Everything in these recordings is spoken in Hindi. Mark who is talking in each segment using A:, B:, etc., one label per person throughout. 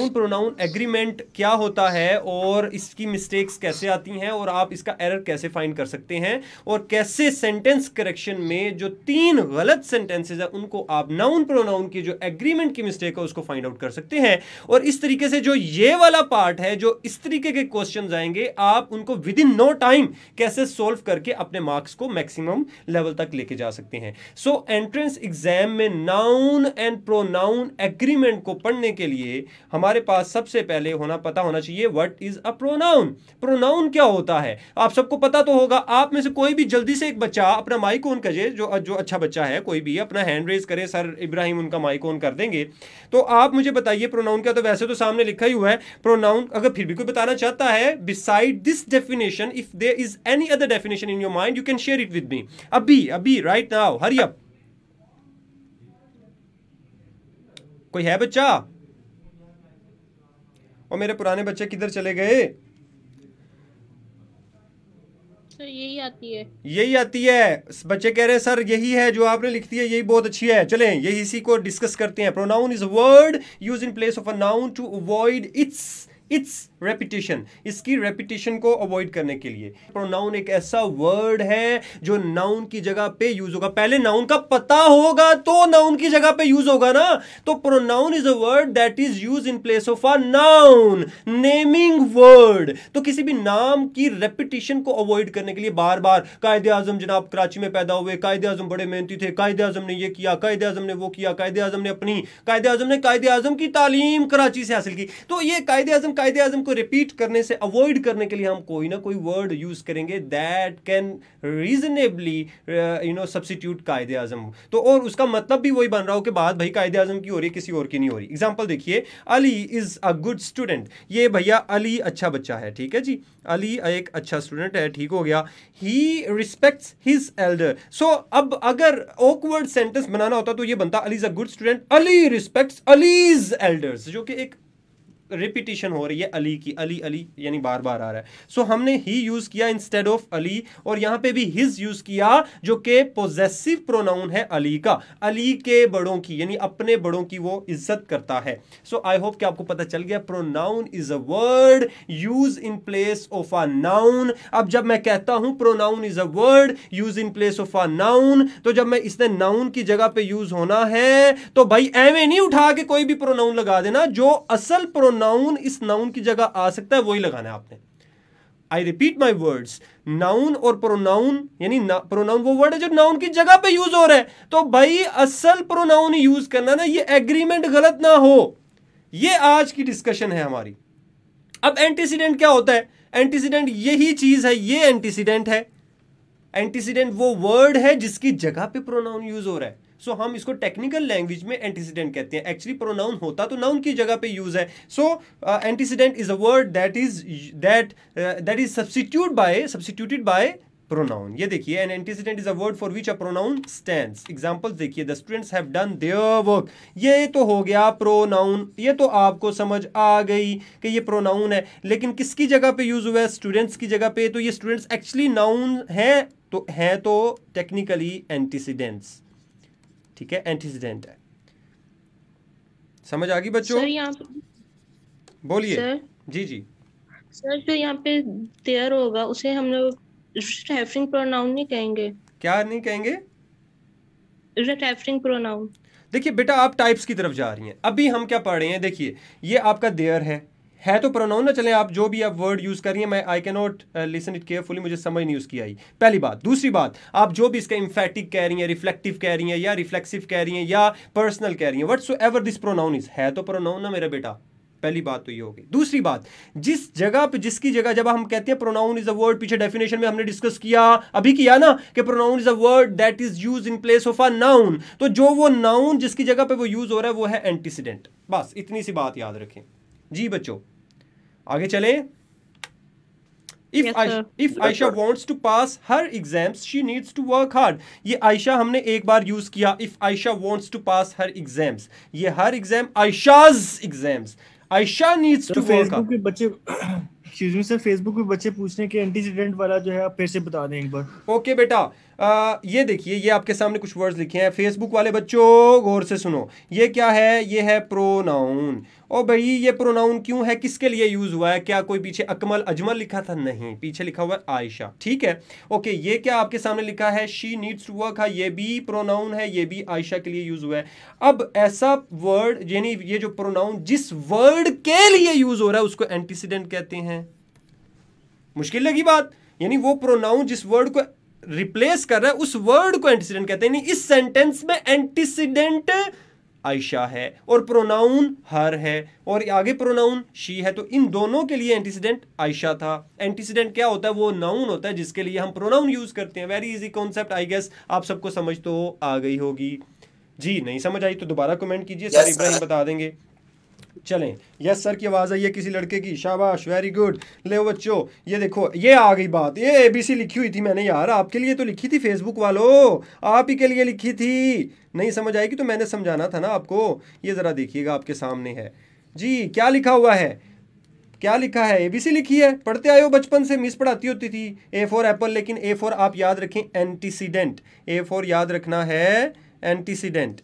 A: प्रोनाउन एग्रीमेंट क्या होता है और इसकी मिस्टेक्स कैसे आती हैं और आप इसका एरर कैसे फाइंड कर सकते हैं और कैसे सेंटेंस करेक्शन में जो 3 गलत सेंटेंसेस है उनको आप नाउन प्रोनाउन की जो एग्रीमेंट की मिस्टेक है उसको फाइंड आउट कर सकते हैं। और इस तरीके से जो ये वाला पार्ट है, जो इस तरीके के क्वेश्चन आएंगे, आप उनको विद इन नो टाइम कैसे सोल्व करके अपने मार्क्स को मैक्सिमम लेवल तक लेके जा सकते हैं। सो एंट्रेंस एग्जाम में नाउन एंड प्रोनाउन एग्रीमेंट को पढ़ने के लिए हमारे पास सबसे पहले पता होना चाहिए what is a pronoun. Pronoun क्या होता है आप सबको पता तो होगा। आप में से कोई भी जल्दी से एक बच्चा अपना माइक ऑन करे, जो अच्छा बच्चा है, कोई भी अपना हैंड रेज करे, सर इब्राहिम उनका माइक ऑन कर देंगे। तो आप मुझे बताइए प्रोनाउन क्या। तो वैसे तो सामने लिखा ही हुआ है प्रोनाउन। अगर फिर भी कोई बताना चाहता है beside this definition, if there is any other definition in your mind, you can share it with me अभी राइट नाउ, हरी अप। कोई है बच्चा? और मेरे पुराने बच्चे किधर चले गए?
B: सर यही आती है।
A: यही आती है। बच्चे कह रहे हैं सर यही है जो आपने लिख दी है, यही बहुत अच्छी है। चलें यही इसी को डिस्कस करते हैं। Pronoun is a word used in place of a noun to avoid its repetition, इसकी रेपिटेशन को अवॉइड करने के लिए। प्रोनाउन एक ऐसा वर्ड है जो नाउन की जगह पे यूज होगा। पहले नाउन का पता होगा तो नाउन की जगह पे यूज होगा ना। तो pronoun is a word that is use in place of a noun, naming word. तो किसी भी नाम की रेपिटेशन को अवॉइड करने के लिए बार बार कायदे आजम जनाब कराची में पैदा हुए, कायदे आजम बड़े मेहनती थे, कायदे आजम ने ये किया, कायदे आजम ने वो किया, कायदे आजम की तालीम कराची से हासिल की। तो ये कायदे आजम को रिपीट करने से अवॉइड करने के लिए हम कोई ना कोई वर्ड यूज करेंगे दैट कैन रीजनेबली सब्स्टिट्यूट कायदे आजम। तो और उसका मतलब भी वही बन रहा हो कि बात भाई कायदे आजम की हो रही है, किसी और की नहीं हो रही। एग्जांपल देखिए, Ali is a good student. ये भैया अली अच्छा बच्चा है, ठीक है जी, अली एक अच्छा स्टूडेंट है, ठीक हो गया। He respects his elder. So अब अगर ऑकवर्ड सेंटेंस बनाना होता तो ये बनता Ali is a good student, Ali respects Ali's elders, जो कि एक रिपीटिशन हो रही है अली की, अली अली यानी बार बार आ रहा है। सो हमने ही यूज किया इंस्टेड ऑफ अली, और यहां पे भी हिज यूज किया जो कि पोजेसिव प्रोनाउन है अली का, अली के बड़ों की, यानी अपने बड़ों की वो इज्जत करता है। सो आई होप कि आपको पता चल गया pronoun is a word use in place of a noun. अब जब मैं कहता हूं pronoun is a word use in place of a noun, तो जब मैं इसने नाउन की जगह पे यूज होना है तो भाई एवे नहीं उठा के कोई भी प्रोनाउन लगा देना। जो असल प्रोनाउन इस नाउन की जगह आ सकता है वही लगाना है आपने। I repeat my words, noun और प्रोनाउन, यानी प्रोनाउन वो वर्ड है जो नाउन की जगह पे यूज हो रहा है, तो भाई असल प्रोनाउन यूज करना ना, ये एग्रीमेंट गलत ना हो। ये आज की डिस्कशन है हमारी। अब एंटीसीडेंट क्या होता है? एंटीसीडेंट यही चीज है, ये एंटीसीडेंट है। एंटीसीडेंट वो वर्ड है जिसकी जगह पे प्रोनाउन यूज हो रहा है। सो हम इसको टेक्निकल लैंग्वेज में एंटीसीडेंट कहते हैं। एक्चुअली प्रोनाउन होता तो नाउन की जगह पे यूज है। So antecedent is a word that is substituted by pronoun. ये देखिए, an antecedent is a word for which a pronoun stands. Examples देखिए, the students have done their work. ये तो हो गया प्रोनाउन, ये तो आपको समझ आ गई कि ये प्रोनाउन है, लेकिन किसकी जगह पे यूज हुआ है? स्टूडेंट्स की जगह पे। तो ये स्टूडेंट्स एक्चुअली नाउन है तो टेक्निकली एंटीसीडेंट्स, ठीक है, एंटीसीडेंट है। समझ आ गई बच्चों?
B: सर यहाँ
A: बोलिए।
B: सर
A: जी जी।
B: सर जो यहाँ पे देयर होगा उसे हम लोग रेफरिंग प्रोनाउन नहीं कहेंगे?
A: क्या नहीं कहेंगे?
B: Referring pronoun.
A: देखिए बेटा, आप टाइप्स की तरफ जा रही हैं। अभी हम क्या पढ़ रहे हैं? देखिए, ये आपका देयर है तो प्रोनाउन ना। चलें, आप जो भी आप वर्ड यूज कर रही हैं, मैं I can not listen it carefully, मुझे समझ नहीं उसकी आई, पहली बात। दूसरी बात, आप जो भी इसका इंफेटिक कह रही हैं, रिफ्लेक्टिव कह रही हैं, या रिफ्लेक्सिव कह रही हैं, या पर्सनल कह रही हैं, व्हाटसोएवर दिस प्रोनाउन इज, है तो प्रोनाउन ना मेरा बेटा। पहली बात तो ये होगी। दूसरी बात, जिस जगह पे, जिसकी जगह, जब हम कहते हैं प्रोनाउन इज अ वर्ड, पीछे डेफिनेशन में हमने डिस्कस किया, अभी किया ना, कि pronoun is a word that is use in place of a noun. तो जो वो नाउन जिसकी जगह पे वो यूज हो रहा है वो है एंटीसीडेंट। बस इतनी सी बात याद रखें जी बच्चों। आगे चलें। If Aisha wants to pass her exams, she needs to work hard. ये आयशा हमने एक बार यूज किया। If Aisha wants to pass her exams, ये her exam Aisha's exams, Aisha needs to work hard।
C: Facebook पे बच्चे एक्सक्यूज मी सर, फेसबुक पे बच्चे पूछने के एंटीसीडेंट वाला जो है आप फिर से बता दें एक बार।
A: ओके बेटा, ये देखिए, ये आपके सामने कुछ वर्ड्स लिखे हैं। फेसबुक वाले बच्चों गौर से सुनो, ये क्या है? ये है प्रोनाउन। ओ भाई, ये प्रोनाउन क्यों है? किसके लिए यूज हुआ है? क्या कोई पीछे अकमल अजमल लिखा था? नहीं, पीछे लिखा हुआ है आयशा। ठीक है, ओके। ये क्या आपके सामने लिखा है? She needs to work. ये भी प्रोनाउन है, ये भी आयशा के लिए यूज हुआ है। अब ऐसा वर्ड, यानी ये जो प्रोनाउन जिस वर्ड के लिए यूज हो रहा है उसको एंटीसीडेंट कहते हैं। मुश्किल लगी बात? यानी वो प्रोनाउन जिस वर्ड को रिप्लेस कर रहा है उस वर्ड को एंटीसीडेंट कहते हैं। इस सेंटेंस में एंटीसीडेंट आयशा है और प्रोनाउन हर है और आगे प्रोनाउन शी है, तो इन दोनों के लिए एंटीसीडेंट आयशा था। एंटीसीडेंट क्या होता है? वो नाउन होता है जिसके लिए हम प्रोनाउन यूज करते हैं। Very easy concept, I guess आप सबको समझ तो आ गई होगी। जी, नहीं समझ आई तो दोबारा कमेंट कीजिए, सर इब्राहिम बता देंगे। चलें, यस सर की आवाज़ आई है किसी लड़के की, शाबाश, वेरी गुड। ले बच्चों, ये देखो, ये आ गई बात। ये एबीसी लिखी हुई थी मैंने यार, आपके लिए तो लिखी थी फेसबुक वालों, आप ही के लिए लिखी थी। नहीं समझ आएगी तो मैंने समझाना था ना आपको। ये ज़रा देखिएगा, आपके सामने है जी, क्या लिखा हुआ है? क्या लिखा है? एबीसी लिखी है, पढ़ते आए हो बचपन से, मिस पढ़ाती होती थी। ए फॉर एप्पल, लेकिन ए फॉर आप याद रखें एंटीसीडेंट। ए फॉर याद रखना है एंटीसीडेंट।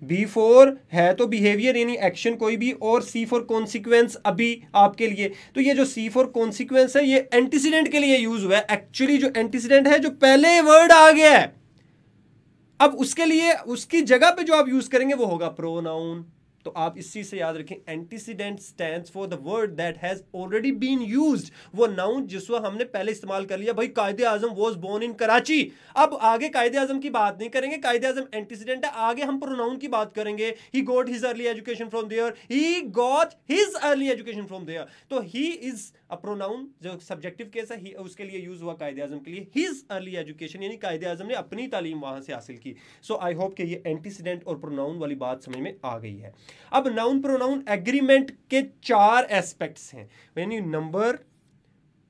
A: बी फॉर है तो बिहेवियर यानी एक्शन कोई भी, और सी फॉर कॉन्सिक्वेंस अभी आपके लिए। तो ये जो सी फॉर कॉन्सिक्वेंस है ये एंटीसीडेंट के लिए यूज हुआ है। एक्चुअली जो एंटीसीडेंट है जो पहले वर्ड आ गया है, अब उसके लिए उसकी जगह पे जो आप यूज करेंगे वो होगा प्रोनाउन। तो आप इस चीज से याद रखें, antecedent stands for the word that has already been used. वो नाउन जिसको हमने पहले इस्तेमाल कर लिया। भाई Quaid-e-Azam was born in Karachi, अब आगे कायदे आजम की बात नहीं करेंगे, कायदे आजम एंटीसीडेंट है, आगे हम प्रोनाउन की बात करेंगे। He got his early education from there, he got his early education from there. तो ही इज अ प्रोनाउन, जो सब्जेक्टिव केस है, उसके लिए यूज हुआ कायदे आजम के लिए। हिज अर्ली एजुकेशन यानी कायदे आजम ने अपनी तालीम वहां से हासिल की। सो आई होप कि ये एंटीसीडेंट और प्रोनाउन वाली बात समझ में आ गई है। अब नाउन प्रोनाउन एग्रीमेंट के 4 एस्पेक्ट्स हैं, यानी नंबर,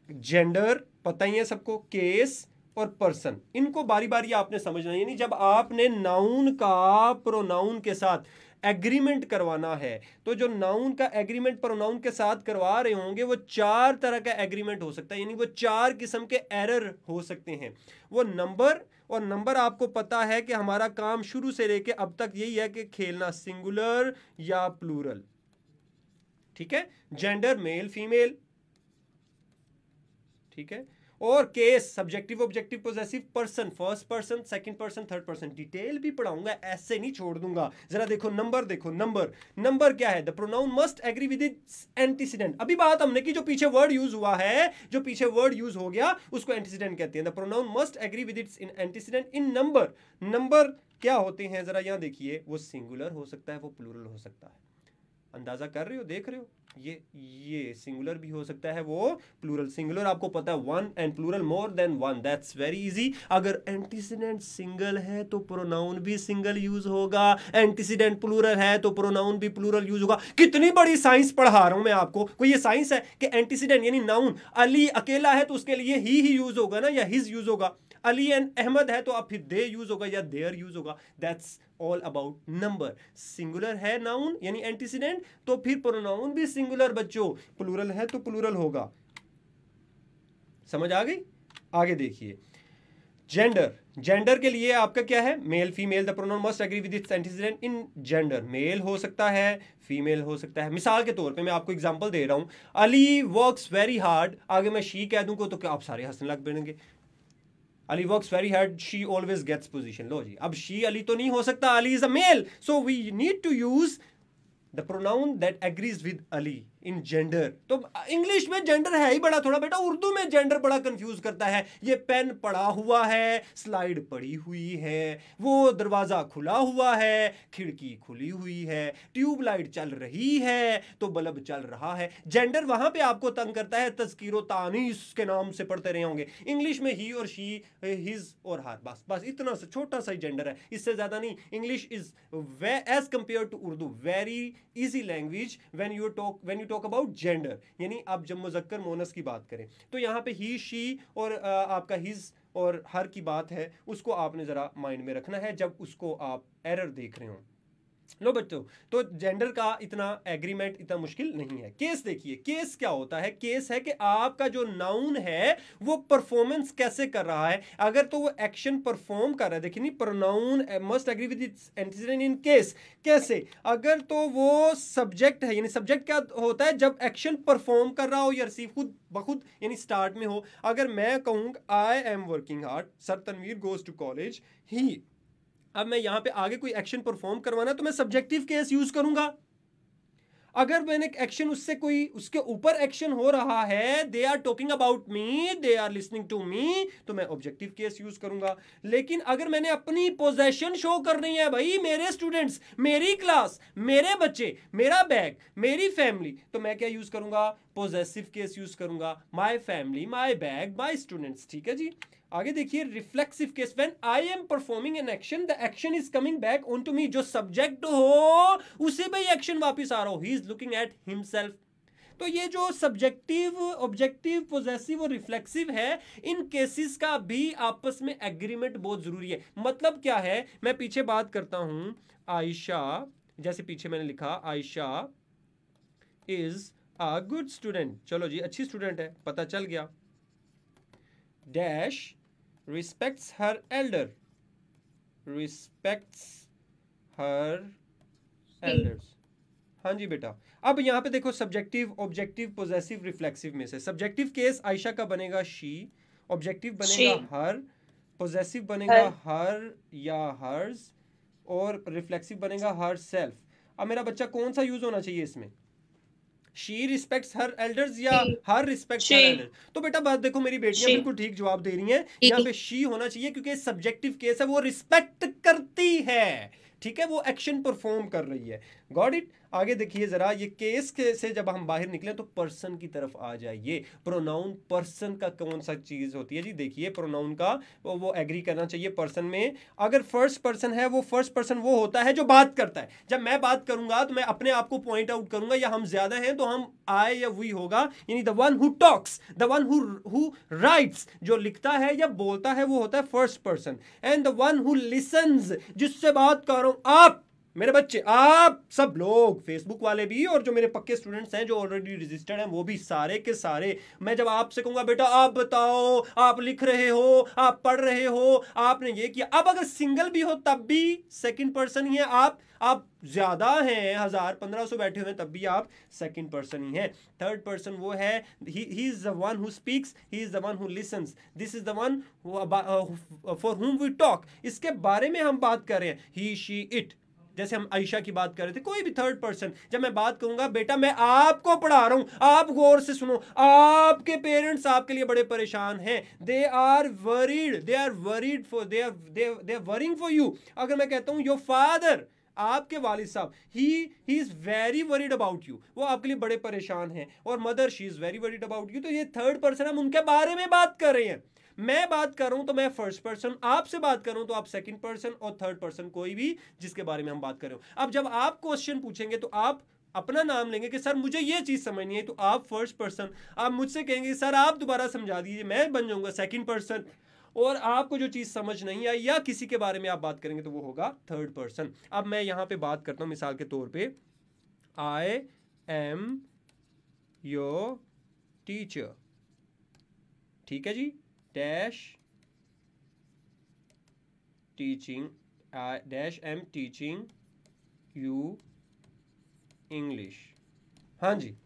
A: जेंडर, पता ही है सबको, केस और पर्सन। इनको बारी बारी आपने समझना है। यानी जब आपने नाउन का प्रोनाउन के साथ एग्रीमेंट करवाना है, तो जो नाउन का एग्रीमेंट प्रोनाउन के साथ करवा रहे होंगे वो 4 तरह का एग्रीमेंट हो सकता है, यानी वो 4 किस्म के एरर हो सकते हैं। वो नंबर, और नंबर आपको पता है कि हमारा काम शुरू से लेके अब तक यही है कि खेलना सिंगुलर या प्लूरल। ठीक है, जेंडर मेल फीमेल, ठीक है, और case subjective objective possessive, person first person second person third person. Detail भी पढ़ाऊंगा, ऐसे नहीं छोड़ दूंगा। जरा देखो नंबर, देखो नंबर, नंबर क्या है? The pronoun must agree with its antecedent. अभी बात हमने की, जो पीछे वर्ड यूज हुआ है, जो पीछे वर्ड यूज हो गया उसको एंटीसीडेंट कहते हैं। The pronoun must agree with its antecedent in number. Number क्या होते हैं जरा यहां देखिए, वो सिंगुलर हो सकता है, वो प्लूरल हो सकता है। अंदाजा कर रहे हो, देख रहे हो, ये सिंगुलर भी हो सकता है, वो प्लूरल। सिंगुलर आपको पता है 1 and plural more than 1, that's very easy. अगर एंटीसीडेंट सिंगल है तो प्रोनाउन भी सिंगल यूज होगा, एंटीसीडेंट प्लूरल है तो प्रोनाउन भी प्लूरल यूज होगा। कितनी बड़ी साइंस पढ़ा रहा हूं मैं आपको। कोई ये साइंस है कि एंटीसीडेंट यानी नाउन अली अकेला है तो उसके लिए ही यूज होगा ना, या हिज यूज होगा। अली एंड अहमद है तो अब फिर दे यूज होगा या देयर यूज होगा। That's all about number. Singular है नाउन यानी एंटीसीडेंट, तो फिर प्रोनाउन भी सिंगुलर बच्चों, प्लूरल है तो प्लूरल होगा। समझ आ गई? आगे देखिए, जेंडर। जेंडर के लिए आपका क्या है? Male female. The pronoun must agree with its antecedent in gender. Male हो सकता है, फीमेल हो सकता है। मिसाल के तौर पे मैं आपको एग्जांपल दे रहा हूं, अली वर्क्स वेरी हार्ड, आगे मैं शी कह दूंगा तो क्या आप सारे हंसने लग पड़ेंगे। Ali works very hard, she always gets position. लो जी, अब शी अली तो नहीं हो सकता, Ali is a male, so we need to use the pronoun that agrees with Ali in gender. तो इंग्लिश में जेंडर है ही बड़ा थोड़ा बेटा, उर्दू में जेंडर बड़ा कंफ्यूज करता है। ये पेन पड़ा हुआ है, स्लाइड पड़ी हुई है, वो दरवाजा खुला हुआ है, खिड़की खुली हुई है, ट्यूबलाइट चल रही है तो बल्ब चल रहा है। जेंडर वहां पे आपको तंग करता है, तज़कीरो तानीस के नाम से पढ़ते रहे होंगे। इंग्लिश में ही और शी, हिज और हर, बस बस इतना सा छोटा सा जेंडर है, इससे ज्यादा नहीं। English is as compare to Urdu very easy language when you talk about gender. यानी आप जब मुज़क्कर मोनस की बात करें तो यहाँ पे ही शी और आपका हिज और हर की बात है, उसको आपने जरा माइंड में रखना है जब उसको आप एरर देख रहे हो। लो बच्चों, तो जेंडर का इतना एग्रीमेंट इतना मुश्किल नहीं है। केस देखिए, केस क्या होता है? केस है कि आपका जो नाउन है वो परफॉर्मेंस कैसे कर रहा है। अगर तो वो एक्शन परफॉर्म कर रहा है, देखिए नहीं, pronoun must agree with its antecedent in case. कैसे? अगर तो वो सब्जेक्ट है, यानी सब्जेक्ट क्या होता है? जब एक्शन परफॉर्म कर रहा हो या रिसीव खुद बखुद यानी स्टार्ट में हो। अगर मैं कहूँ I am working hard, sir Tanveer goes to college, he, अब मैं यहां पे आगे कोई एक्शन परफॉर्म करवाना तो मैं सब्जेक्टिव केस यूज करूंगा। अगर मैंने एक्शन उससे कोई उसके ऊपर एक्शन हो रहा है, they are talking about me, they are listening to me, तो मैं ऑब्जेक्टिव केस यूज करूंगा। लेकिन अगर मैंने अपनी पोजेशन शो करनी है, भाई मेरे स्टूडेंट्स, मेरी क्लास, मेरे बच्चे, मेरा बैग, मेरी फैमिली, तो मैं क्या यूज करूंगा? पोजेसिव केस यूज करूंगा। My family, my bag, my students. ठीक है जी। आगे देखिए, reflexive case, when I am performing an action, the action is coming back on to me. जो सब्जेक्ट हो उसे भी एक्शन वापस आ रहा हो, he is looking at himself. तो ये जो सब्जेक्टिव, ऑब्जेक्टिव, पोजेसिव और रिफ्लेक्सिव है, इन केसेस का भी आपस में एग्रीमेंट बहुत जरूरी है। मतलब क्या है? मैं पीछे बात करता हूं, आयशा, जैसे पीछे मैंने लिखा Ayesha is a good student, चलो जी अच्छी स्टूडेंट है, पता चल गया। Dash respects her elder, respects her elders। हाँ जी बेटा। अब यहां पे देखो, सब्जेक्टिव, ऑब्जेक्टिव, पोजेसिव, रिफ्लेक्सिव में से सब्जेक्टिव केस आयशा का बनेगा शी, ऑब्जेक्टिव बनेगा हर, पोजेसिव बनेगा हर या हर्स, और रिफ्लेक्सिव बनेगा हर सेल्फ। अब मेरा बच्चा कौन सा यूज होना चाहिए इसमें? शी रिस्पेक्ट्स हर एल्डर्स या हर रिस्पेक्ट्स हर एल्डर्स? तो बेटा बात देखो, मेरी बेटियां बिल्कुल ठीक जवाब दे रही हैं। यहाँ पे शी होना चाहिए क्योंकि सब्जेक्टिव केस है, वो रिस्पेक्ट करती है। ठीक है, वो एक्शन परफॉर्म कर रही है। Got it. आगे देखिए जरा, ये केस के से जब हम बाहर निकले तो पर्सन की तरफ आ जाइए। प्रोनाउन पर्सन का कौन सा चीज होती है जी? देखिए प्रोनाउन का वो एग्री करना चाहिए पर्सन में। अगर फर्स्ट पर्सन है, वो फर्स्ट पर्सन वो होता है जो बात करता है। जब मैं बात करूंगा तो मैं अपने आप को पॉइंट आउट करूंगा, या हम ज्यादा हैं तो हम आई या वी होगा, यानी the one who talks, the one who rights, जो लिखता है या बोलता है वो होता है first person. And the one who lessons, जिससे बात कर रहा हूं, आप मेरे बच्चे, आप सब लोग, फेसबुक वाले भी और जो मेरे पक्के स्टूडेंट्स हैं जो ऑलरेडी रजिस्टर्ड हैं वो भी, सारे के सारे। मैं जब आपसे कहूंगा बेटा आप बताओ, आप लिख रहे हो, आप पढ़ रहे हो, आपने ये किया। अब अगर सिंगल भी हो तब भी सेकंड पर्सन ही है। आप ज्यादा हैं, 1000-1500 बैठे हुए हैं, तब भी आप सेकंड पर्सन ही हैं। थर्ड पर्सन वो है, he is the one who speaks, he is the one who listens, this is the one for whom we talk. इसके बारे में हम बात कर रहे हैं, ही, शी, इट। जैसे हम आयशा की बात कर रहे थे, कोई भी थर्ड पर्सन, जब मैं बात करूंगा बेटा मैं आपको पढ़ा रहा हूं, आप गौर से सुनो, आपके पेरेंट्स आपके लिए बड़े परेशान हैं, they are worried for, they are worrying for you. अगर मैं कहता हूं योर फादर, आपके वालिद साहब, he is very worried about you, वो आपके लिए बड़े परेशान हैं। और mother, she is very worried about you. तो ये थर्ड पर्सन, हम उनके बारे में बात कर रहे हैं। मैं बात कर रहा हूं तो मैं फर्स्ट पर्सन, आपसे बात कर रहा हूं तो आप सेकंड पर्सन, और थर्ड पर्सन कोई भी जिसके बारे में हम बात कर रहे हो। अब जब आप क्वेश्चन पूछेंगे तो आप अपना नाम लेंगे कि सर मुझे ये चीज समझनी है, तो आप फर्स्ट पर्सन। आप मुझसे कहेंगे सर आप दोबारा समझा दीजिए, मैं बन जाऊंगा सेकंड पर्सन। और आपको जो चीज समझ नहीं आई या किसी के बारे में आप बात करेंगे तो वो होगा थर्ड पर्सन। अब मैं यहां पे बात करता हूं मिसाल के तौर पे, आई एम योर टीचर, ठीक है जी, dash teaching, dash am teaching you English. हाँ जी,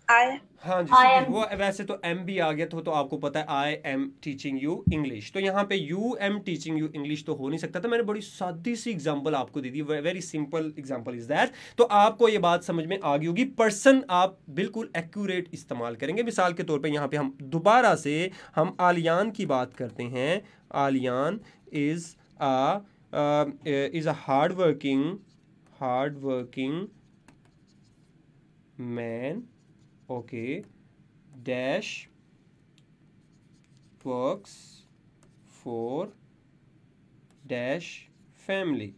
A: हाँ जी, वो वैसे तो एम भी आ गया तो आपको पता है I am teaching you English. तो यहाँ पे you M teaching you English तो हो नहीं सकता था। मैंने बड़ी सादी सी एग्जांपल आपको दे दी, very simple example is that. तो आपको ये बात समझ में आ गई होगी। पर्सन आप बिल्कुल एक्यूरेट इस्तेमाल करेंगे। मिसाल के तौर पे यहाँ पे हम दोबारा से हम आलियान की बात करते हैं। Aliyan is a hard working man, okay, dash works for dash family।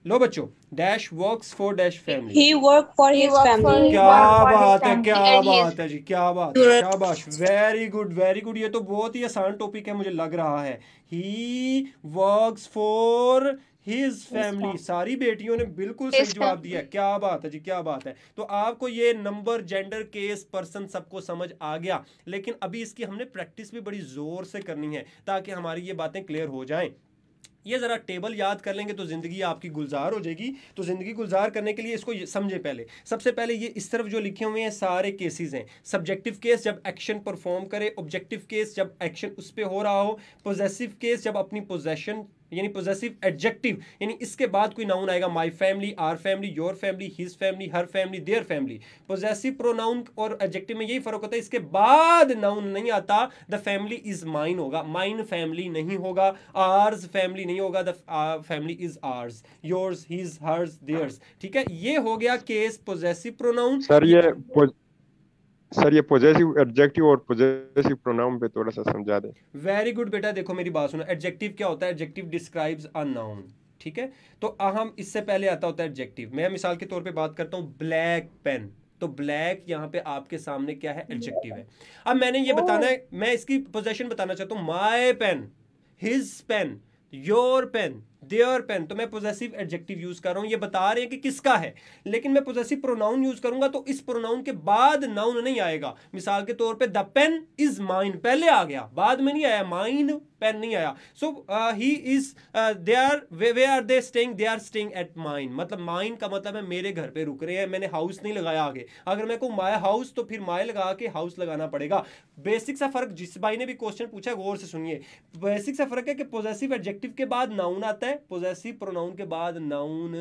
A: लो बच्चों, dash works for dash family,
C: he work for his family।
A: क्या बात है, क्या बात है जी, क्या बात है, शाबाश, वेरी गुड वेरी गुड। ये तो बहुत ही आसान टॉपिक है मुझे लग रहा है। He works for his family, सारी बेटियों ने बिल्कुल सही जवाब दिया। क्या बात है जी, क्या बात है। तो आपको ये नंबर, जेंडर, केस, पर्सन सबको समझ आ गया, लेकिन अभी इसकी हमने प्रैक्टिस भी बड़ी जोर से करनी है ताकि हमारी ये बातें क्लियर हो जाएं। ये ज़रा टेबल याद कर लेंगे तो ज़िंदगी आपकी गुलजार हो जाएगी। तो ज़िंदगी गुलजार करने के लिए इसको समझे। पहले सबसे पहले ये इस तरफ जो लिखे हुए हैं सारे केसेस हैं। सब्जेक्टिव केस जब एक्शन परफॉर्म करे, ऑब्जेक्टिव केस जब एक्शन उस पर हो रहा हो, पोजेसिव केस जब अपनी पोजेशन यानी पोजेसिव एडजेक्टिव यानी इसके बाद कोई नाउन आएगा, my family, our family, your family, his family, her family, their family. Possessive pronoun और एडजेक्टिव में यही फर्क होता है, इसके बाद नाउन नहीं आता। द फैमिली इज माइन होगा, माइन फैमिली नहीं होगा, आर्स फैमिली नहीं होगा, the family is ours, yours, his, hers, theirs. ठीक है, ये हो गया केस पोजेसिव प्रोनाउन।
D: सर ये पॉजिटिव एडजेक्टिव और पॉजिटिव प्रोनाउन पे थोड़ा सा समझा दें।
A: वेरी गुड बेटा, देखो मेरी बात सुनो। एडजेक्टिव क्या होता है? Adjective describes a noun. ठीक है, तो हम इससे पहले आता होता है एडजेक्टिव। मैं मिसाल के तौर पे बात करता हूँ ब्लैक पेन, तो ब्लैक यहाँ पे आपके सामने क्या है? एडजेक्टिव है। अब मैंने ये बताना है, मैं इसकी पोजेशन बताना चाहता हूँ। My pen, his pen, your pen, their pen, तो मैं पोजेसिव एडजेक्टिव यूज कर रहा हूं। ये बता रहे हैं कि किसका है, लेकिन मैं पोजेसिव प्रोनाउन यूज करूंगा तो इस प्रोनाउन के बाद नाउन नहीं आएगा। मिसाल के तौर पे द पेन इज माइन पहले आ गया, बाद में नहीं आया। माइन पेन नहीं आया। So he is they are, we are they staying, they are staying at mine. मतलब माइन का मतलब है मेरे घर पे रुक रहे हैं, मैंने हाउस नहीं लगाया आगे। अगर मैं कहूँ माय हाउस तो फिर माय लगा के हाउस लगाना पड़ेगा। बेसिक सा फर्क, जिस भाई ने भी क्वेश्चन पूछा है गौर से सुनिए। बेसिक सा फर्क है कि पोजेसिव एडजेक्टिव के बाद नाउन आता है, पोजेसिव प्रोनाउन के बाद नाउन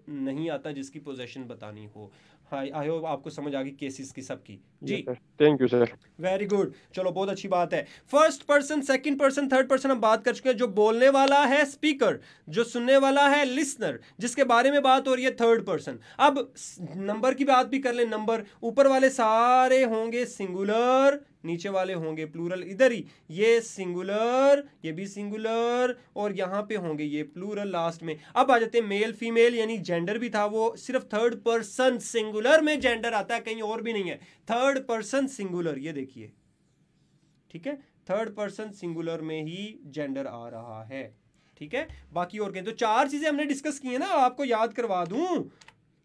A: नहीं आता जिसकी पोजेशन बतानी हो। हाँ, आई होप आपको समझ आ गई केसेस की सबकी जी।
D: Thank you sir.
A: Very good, चलो बहुत अच्छी बात है। First person, second person, third person हम बात कर चुके हैं। जो बोलने वाला है स्पीकर, जो सुनने वाला है लिसनर, जिसके बारे में बात हो रही है थर्ड पर्सन। अब नंबर की बात भी कर लें। नंबर ऊपर वाले सारे होंगे सिंगुलर, नीचे वाले होंगे प्लूरल। इधर ही ये सिंगुलर, ये भी सिंगुलर, और यहां पे होंगे ये प्लूरल लास्ट में। अब आ जाते हैं मेल फीमेल, यानी जेंडर भी था, वो सिर्फ थर्ड पर्सन सिंगुलर में जेंडर आता है, कहीं और भी नहीं है। थर्ड पर्सन सिंगुलर, ये देखिए, ठीक है, थर्ड पर्सन सिंगुलर में ही जेंडर आ रहा है। ठीक है, बाकी और कहीं तो चार चीजें हमने डिस्कस की है ना, आपको याद करवा दूं।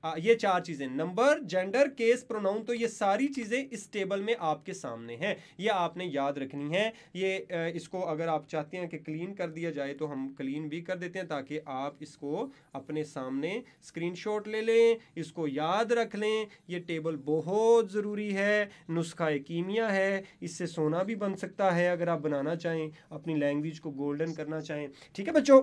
A: ये चार चीजें, नंबर, जेंडर, केस, प्रोनाउन, तो ये सारी चीजें इस टेबल में आपके सामने हैं। ये आपने याद रखनी है। ये इसको अगर आप चाहते हैं कि क्लीन कर दिया जाए तो हम क्लीन भी कर देते हैं, ताकि आप इसको अपने सामने स्क्रीनशॉट ले लें, इसको याद रख लें। ये टेबल बहुत ज़रूरी है, नुस्खा कीमिया है, इससे सोना भी बन सकता है अगर आप बनाना चाहें, अपनी लैंग्वेज को गोल्डन करना चाहें। ठीक है बच्चों।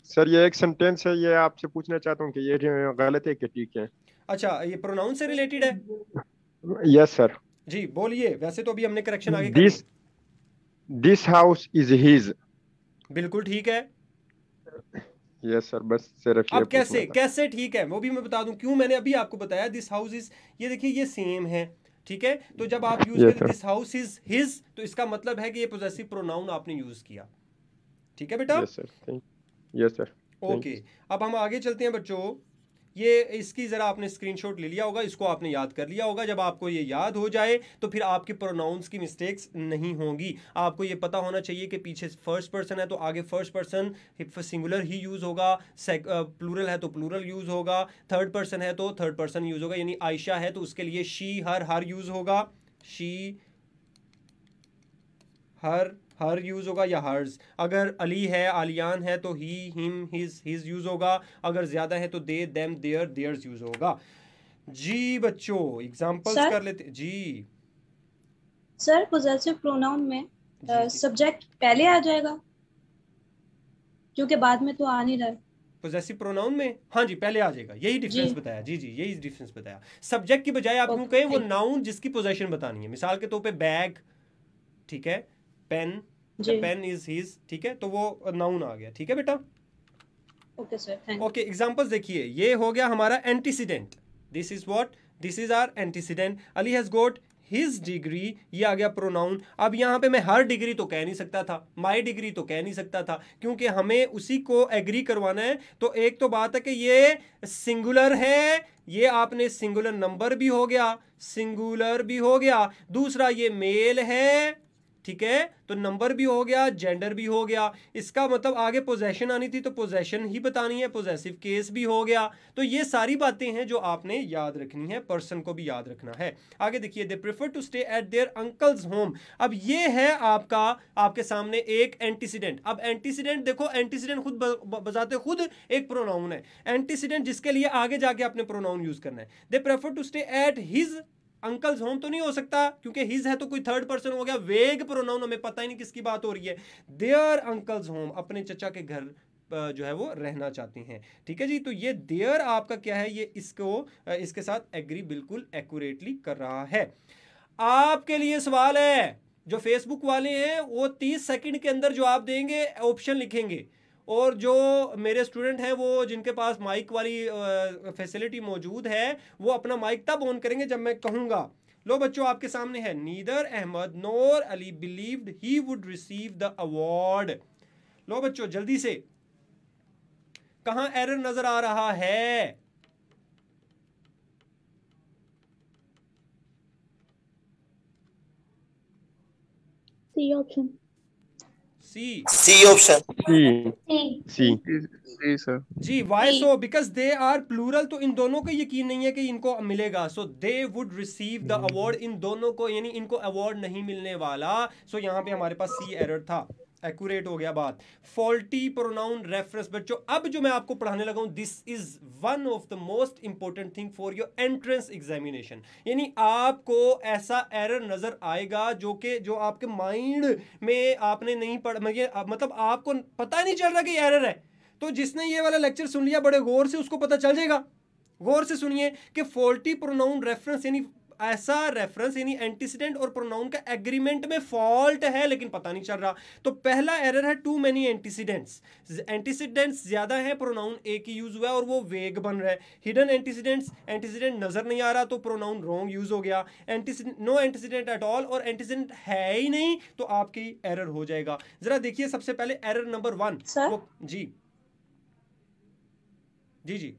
D: सर ये एक सेंटेंस है, ये आपसे पूछना चाहता हूँ कि ये गलत है कि ठीक है?
A: अच्छा, ये प्रोनाउन से रिलेटेड है?
D: Yes sir.
A: जी बोलिए। वैसे तो अभी हमने करेक्शन आगे
D: दिस हाउस इज हिज।
A: बिल्कुल ठीक है।
D: यस सर, बस सिर्फ
A: अब कैसे ठीक है वो भी मैं बता दूं क्यों। मैंने अभी आपको बताया दिस हाउस इज, ये देखिए ये सेम है। ठीक है, तो जब आप यूज करें दिस हाउस इज हिज, तो इसका मतलब है कि ये पोजेसिव प्रोनाउन आपने यूज किया। ठीक है बेटा।
D: Yes sir. Yes sir.
A: Okay, अब हम आगे चलते हैं बच्चों। ये इसकी ज़रा आपने स्क्रीनशॉट ले लिया होगा, इसको आपने याद कर लिया होगा। जब आपको ये याद हो जाए तो फिर आपके प्रोनाउंस की मिस्टेक्स नहीं होंगी। आपको ये पता होना चाहिए कि पीछे फर्स्ट पर्सन है तो आगे फर्स्ट पर्सन सिंगुलर ही यूज़ होगा, प्लूरल है तो प्लूरल यूज़ होगा, थर्ड पर्सन है तो थर्ड पर्सन यूज़ होगा। यानी आयशा है तो उसके लिए शी, हर यूज़ होगा, शी, हर यूज होगा, या हर्स। अगर अली है, आलियान है तो ही, हिम, हिज यूज होगा। अगर ज्यादा है तो दे, देम, देयर, देयर्स यूज होगा। जी बच्चों, एग्जांपल्स कर लेते जी।
C: सर पोजेसिव प्रोनाउन में सब्जेक्ट पहले आ जाएगा क्योंकि बाद में तो आ नहीं रहा है।
A: पोजेसिव प्रोनाउन में हाँ जी पहले आ जाएगा, यही डिफरेंस बताया जी, यही डिफरेंस बताया। सब्जेक्ट की बजाय आप यूं कहें वो नाउन जिसकी पोजेशन बतानी है। मिसाल के तौर पे बैग, ठीक है, पेन, पेन इज हिज, ठीक है, तो वो नाउन आ गया। ठीक है बेटा।
C: Okay sir.
A: ओके, एग्जांपल्स देखिए। ये हो गया हमारा antecedent, this is what, this is our antecedent. Ali has got his degree, ये आ गया प्रोनाउन। अब यहाँ पे मैं हर डिग्री तो कह नहीं सकता था, माई डिग्री तो कह नहीं सकता था, क्योंकि हमें उसी को एग्री करवाना है। तो एक तो बात है कि ये सिंगुलर है, ये आपने सिंगुलर नंबर भी हो गया, सिंगुलर भी हो गया। दूसरा ये मेल है, ठीक है, तो नंबर भी हो गया, जेंडर भी हो गया। इसका मतलब आगे पोजेशन आनी थी तो पोजेशन ही बतानी है, पोजेसिव केस भी हो गया। तो ये सारी बातें हैं जो आपने याद रखनी है, पर्सन को भी याद रखना है। आगे देखिए, they prefer to stay at their uncle's home. अब ये है आपका, आपके सामने एक एंटीसीडेंट। अब एंटीसीडेंट देखो, एंटीसीडेंट खुद बजाते खुद एक प्रोनाउन है। एंटीसीडेंट जिसके लिए आगे जाके आपने प्रोनाउन यूज करना है। They prefer to stay at his uncle's home तो नहीं हो सकता, क्योंकि हिज है तो कोई थर्ड पर्सन हो गया, वेग प्रोनाउन, हमें पता ही नहीं किसकी बात हो रही है। देयर अंकल्स होम, अपने चचा के घर जो है वो रहना चाहते हैं। ठीक है जी, तो ये देयर आपका क्या है, ये इसको इसके साथ एग्री बिल्कुल एक्यूरेटली कर रहा है। आपके लिए सवाल है, जो फेसबुक वाले हैं वो 30 सेकंड के अंदर जवाब देंगे, ऑप्शन लिखेंगे, और जो मेरे स्टूडेंट हैं वो जिनके पास माइक वाली फैसिलिटी मौजूद है वो अपना माइक तब ऑन करेंगे जब मैं कहूँगा। लो बच्चों, आपके सामने है, neither Ahmad nor Ali believed he would receive the award. लो बच्चों जल्दी से, कहाँ एरर नजर आ रहा है?
B: C option.
A: C
E: option.
D: C sir
A: जी। Why so? Because they are plural, तो इन दोनों को यकीन नहीं है कि इनको मिलेगा। So they would receive the award, इन दोनों को यानी इनको अवार्ड नहीं मिलने वाला। सो यहाँ पे हमारे पास सी एरर था, एक्यूरेट हो गया बात। Faulty pronoun reference. बच्चों अब जो मैं आपको पढ़ाने लगा हूं, this is one of the most important thing for your entrance examination. यानी आपको ऐसा एरर नजर आएगा जो कि जो आपके माइंड में आपने नहीं पढ़, मतलब आपको पता नहीं चल रहा कि एरर है। तो जिसने ये वाला लेक्चर सुन लिया बड़े गौर से, उसको पता चल जाएगा। गौर से सुनिए कि फॉल्टी प्रोनाउन रेफरेंस यानी ऐसा रेफरेंस यानी एंटीसीडेंट और प्रोनाउन का एग्रीमेंट में फॉल्ट है लेकिन पता नहीं चल रहा। तो पहला एरर है टू मेनी एंटीसीडेंट्स। एंटीसीडेंट्स ज्यादा है, प्रोनाउन एक ही यूज हुआ है और वो वेग बन रहा है। हिडन एंटीसीडेंट्स, एंटीसीडेंट नजर नहीं आ रहा तो प्रोनाउन रॉन्ग यूज हो गया। नो एंटीसीडेंट एट ऑल, और एंटीसीडेंट है ही नहीं तो आपकी एरर हो जाएगा। जरा देखिए सबसे पहले एरर नंबर 1 जी जी जी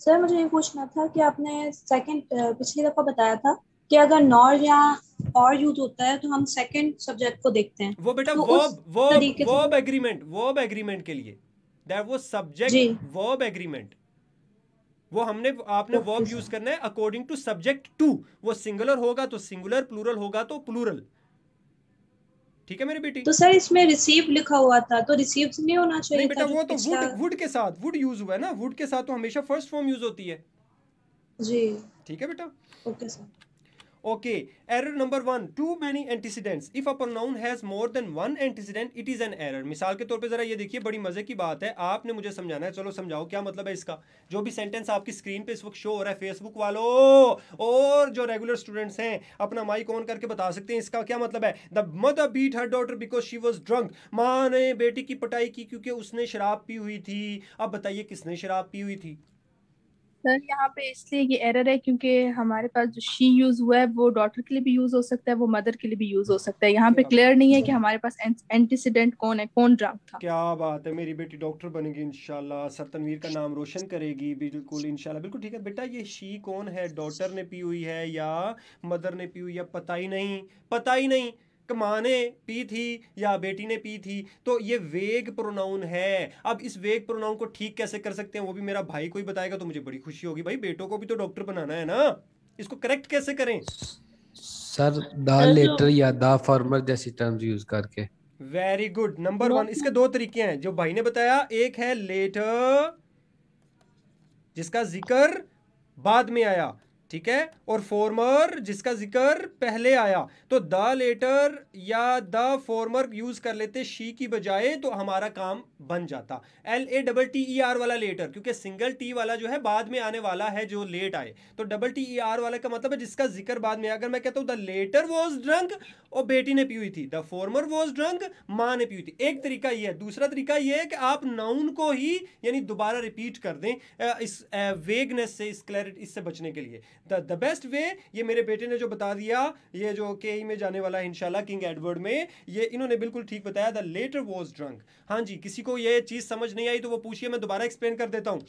C: सर मुझे ये पूछना था कि आपने सेकंड पिछली दफा बताया था कि अगर नॉर या और यूज होता है तो हम सेकंड सब्जेक्ट को देखते हैं।
A: वो बेटा
C: तो
A: वर्ब एग्रीमेंट के लिए, दैट वो सब्जेक्ट वर्ब एग्रीमेंट, वो आपने वर्ब यूज करना है अकॉर्डिंग टू सब्जेक्ट टू। वो सिंगुलर होगा तो सिंगुलर, प्लूरल होगा तो प्लूरल। ठीक है मेरी बेटी?
C: तो सर इसमें रिसीव लिखा हुआ था तो रिसीव नहीं होना चाहिए?
A: नहीं बेटा, वो तो वुड के साथ वुड यूज हुआ है ना, वुड के साथ तो हमेशा फर्स्ट फॉर्म यूज होती है
C: जी।
A: ठीक है बेटा?
C: Okay sir.
A: Okay, error number 1, too many antecedents. If a pronoun has more than one antecedent it is an error. मिसाल के तौर पे जरा ये देखिए, बड़ी मजे की बात है, आपने मुझे समझाना है। चलो समझाओ क्या मतलब है इसका। जो भी सेंटेंस आपकी स्क्रीन पे इस वक्त शो हो रहा है, फेसबुक वालों और जो रेगुलर स्टूडेंट्स हैं अपना माइक ऑन करके बता सकते हैं इसका क्या मतलब है। The mother beat her daughter because she was drunk. माँ ने बेटी की पिटाई की क्योंकि उसने शराब पी हुई थी। अब बताइए किसने शराब पी हुई थी?
F: सर यहाँ पे इसलिए ये एरर है क्योंकि हमारे पास जो शी यूज हुआ है वो डॉटर के लिए भी यूज हो सकता है, वो मदर के लिए भी यूज हो सकता है। यहाँ पे क्लियर नहीं है कि हमारे पास एंटीसीडेंट कौन है, कौन ड्रंक था।
A: क्या बात है, मेरी बेटी डॉक्टर बनेगी इंशाल्लाह, सर तनवीर का नाम रोशन करेगी बिल्कुल इंशाल्लाह। बिल्कुल ठीक है बेटा। ये शी कौन है, डॉटर ने पी हुई है या मदर ने पी हुई है, पता ही नहीं कि माँ ने पी थी या बेटी ने पी थी। तो ये वेग प्रोनाउन है। अब इस वेग प्रोनाउन को ठीक कैसे कर सकते हैं वो भी मेरा भाई कोई बताएगा तो मुझे बड़ी खुशी होगी। भाई बेटों को भी तो डॉक्टर बनाना है ना, इसको करेक्ट कैसे करें?
G: सर द लेटर या द फॉर्मर जैसी टर्म्स यूज करके।
A: Very good. नंबर 1, इसके 2 तरीके हैं जो भाई ने बताया। एक है लेटर जिसका जिक्र बाद में आया, ठीक है, और फॉर्मर जिसका जिक्र पहले आया। तो द लेटर या द फॉर्मर यूज कर लेते शी की बजाय तो हमारा काम बन जाता। LATTER वाला लेटर, क्योंकि सिंगल टी वाला जो है बाद में आने वाला है जो लेट आए, तो TTER वाला का मतलब है जिसका जिक्र बाद में। अगर मैं कहता हूं द लेटर वॉज ड्रंक और बेटी ने पी हुई थी, द फॉर्मर वॉज ड्रंक माँ ने पी हुई थी। एक तरीका ये है। दूसरा तरीका ये है कि आप नाउन को ही यानी दोबारा रिपीट कर दें इस वेगनेस से, इस क्लैरिटी, इससे बचने के लिए। द बेस्ट वे, ये मेरे बेटे ने जो बता दिया, ये जो KE में जाने वाला है इंशाल्लाह किंग एडवर्ड में, ये इन्होंने बिल्कुल ठीक बताया, द लेटर वॉज ड्रंक। हाँ जी, किसी को ये चीज समझ नहीं आई तो वो पूछिए, मैं दोबारा एक्सप्लेन कर देता हूँ।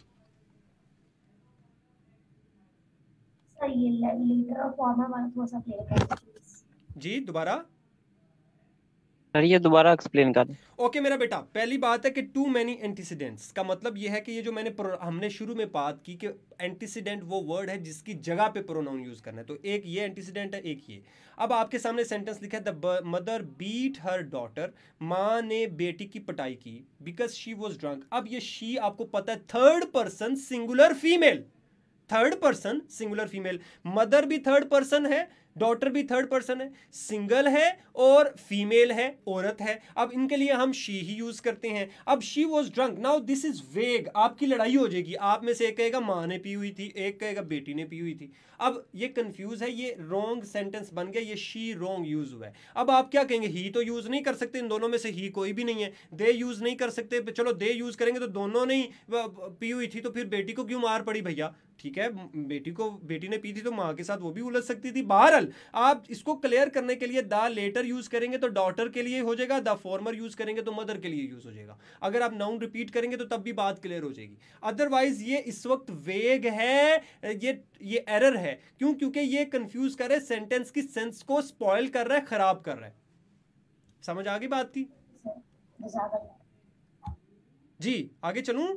H: सर ये लेटर और फॉर्मर वाला थोड़ा सा क्लियर कर दीजिए।
A: जी दोबारा।
E: सर ये दोबारा एक्सप्लेन कर दें।
A: ओके मेरा बेटा, पहली बात है कि टू मैनी एंटीसीडेंट्स का मतलब यह है कि ये जो हमने शुरू में बात की कि एंटीसीडेंट वो वर्ड है जिसकी जगह पे प्रोनाउन यूज करना है, तो एक ये एंटीसीडेंट है, एक ये। अब आपके सामने सेंटेंस लिखा है the mother beat her daughter, माँ ने बेटी की पिटाई की बिकॉज शी वॉज ड्रंक। अब ये शी आपको पता है third person singular female, third person singular female, mother भी थर्ड पर्सन है, डॉटर भी थर्ड पर्सन है, सिंगल है और फीमेल है, औरत है। अब इनके लिए हम शी ही यूज करते हैं। अब she was drunk, now this is वेग, आपकी लड़ाई हो जाएगी, आप में से एक कहेगा माँ ने पी हुई थी, एक कहेगा बेटी ने पी हुई थी। अब ये कंफ्यूज है, ये रॉन्ग सेंटेंस बन गया, ये शी रॉन्ग यूज हुआ है। अब आप क्या कहेंगे, ही तो यूज नहीं कर सकते, इन दोनों में से ही कोई भी नहीं है, दे यूज नहीं कर सकते, चलो दे यूज करेंगे तो दोनों ने पी हुई थी, तो फिर बेटी को क्यों मार पड़ी भैया? ठीक है, बेटी ने पी थी तो माँ के साथ वो भी उलझ सकती थी। बहरहाल आप इसको क्लियर करने के लिए द लेटर यूज करेंगे तो डॉटर के लिए हो जाएगा, द फॉर्मर यूज करेंगे तो मदर के लिए यूज हो जाएगा। अगर आप नाउन रिपीट करेंगे तो तब भी बात क्लियर हो जाएगी। अदरवाइज ये इस वक्त वेग है, ये एरर है। क्यों? क्योंकि ये कंफ्यूज कर रहा है, सेंटेंस की सेंस को स्पॉइल कर रहा है, खराब कर रहा है। समझ आ गई बात की? जी आगे चलूं?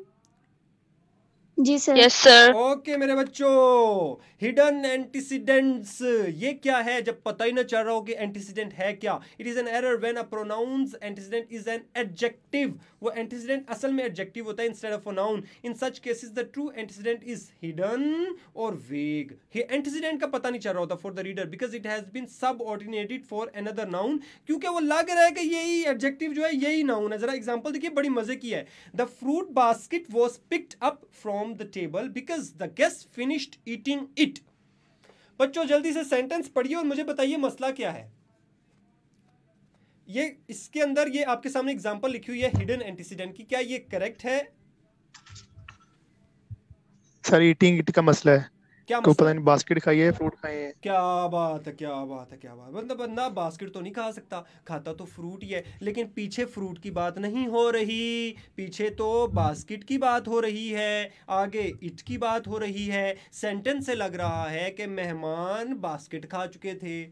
B: जी सर।
H: Yes sir.
A: ओके मेरे बच्चों, हिडन एंटीसीडेंट्स ये क्या है जब पता ही ना चल रहा हो कि एंटीसीडेंट है क्या? It is an error when a pronoun's antecedent is an adjective. वो एंटीसीडेंट असल में एडजेक्टिव होता है instead of a noun. In such cases the true antecedent is hidden और वेग। एंटीसीडेंट का पता नहीं चल रहा होता for the reader because it has been subordinated for another noun, क्योंकि वो लग रहा है कि यही एडजेक्टिव जो है यही नाउन है। जरा एग्जांपल देखिए, बड़ी मजे की है। The fruit basket was picked up from the table because the guest finished eating it। बच्चों जल्दी से सेंटेंस पढ़िए और मुझे बताइए मसला क्या है। ये इसके अंदर ये आपके सामने एग्जांपल लिखी हुई है हिडन एंटीसीडेंट की, क्या ये करेक्ट है?
I: सर ईटिंग इट का मसला है,
A: क्या
I: को
A: मसला
I: पता नहीं बास्केट खाई है फ्रूट खाए हैं।
A: क्या बात है, क्या बात है, क्या बात। मतलब बंदा बास्केट तो नहीं खा सकता, खाता तो फ्रूट ही है। लेकिन पीछे फ्रूट की बात नहीं हो रही, पीछे तो बास्केट की बात हो रही है, आगे इट की बात हो रही है। सेंटेंस से लग रहा है कि मेहमान बास्केट खा चुके थे।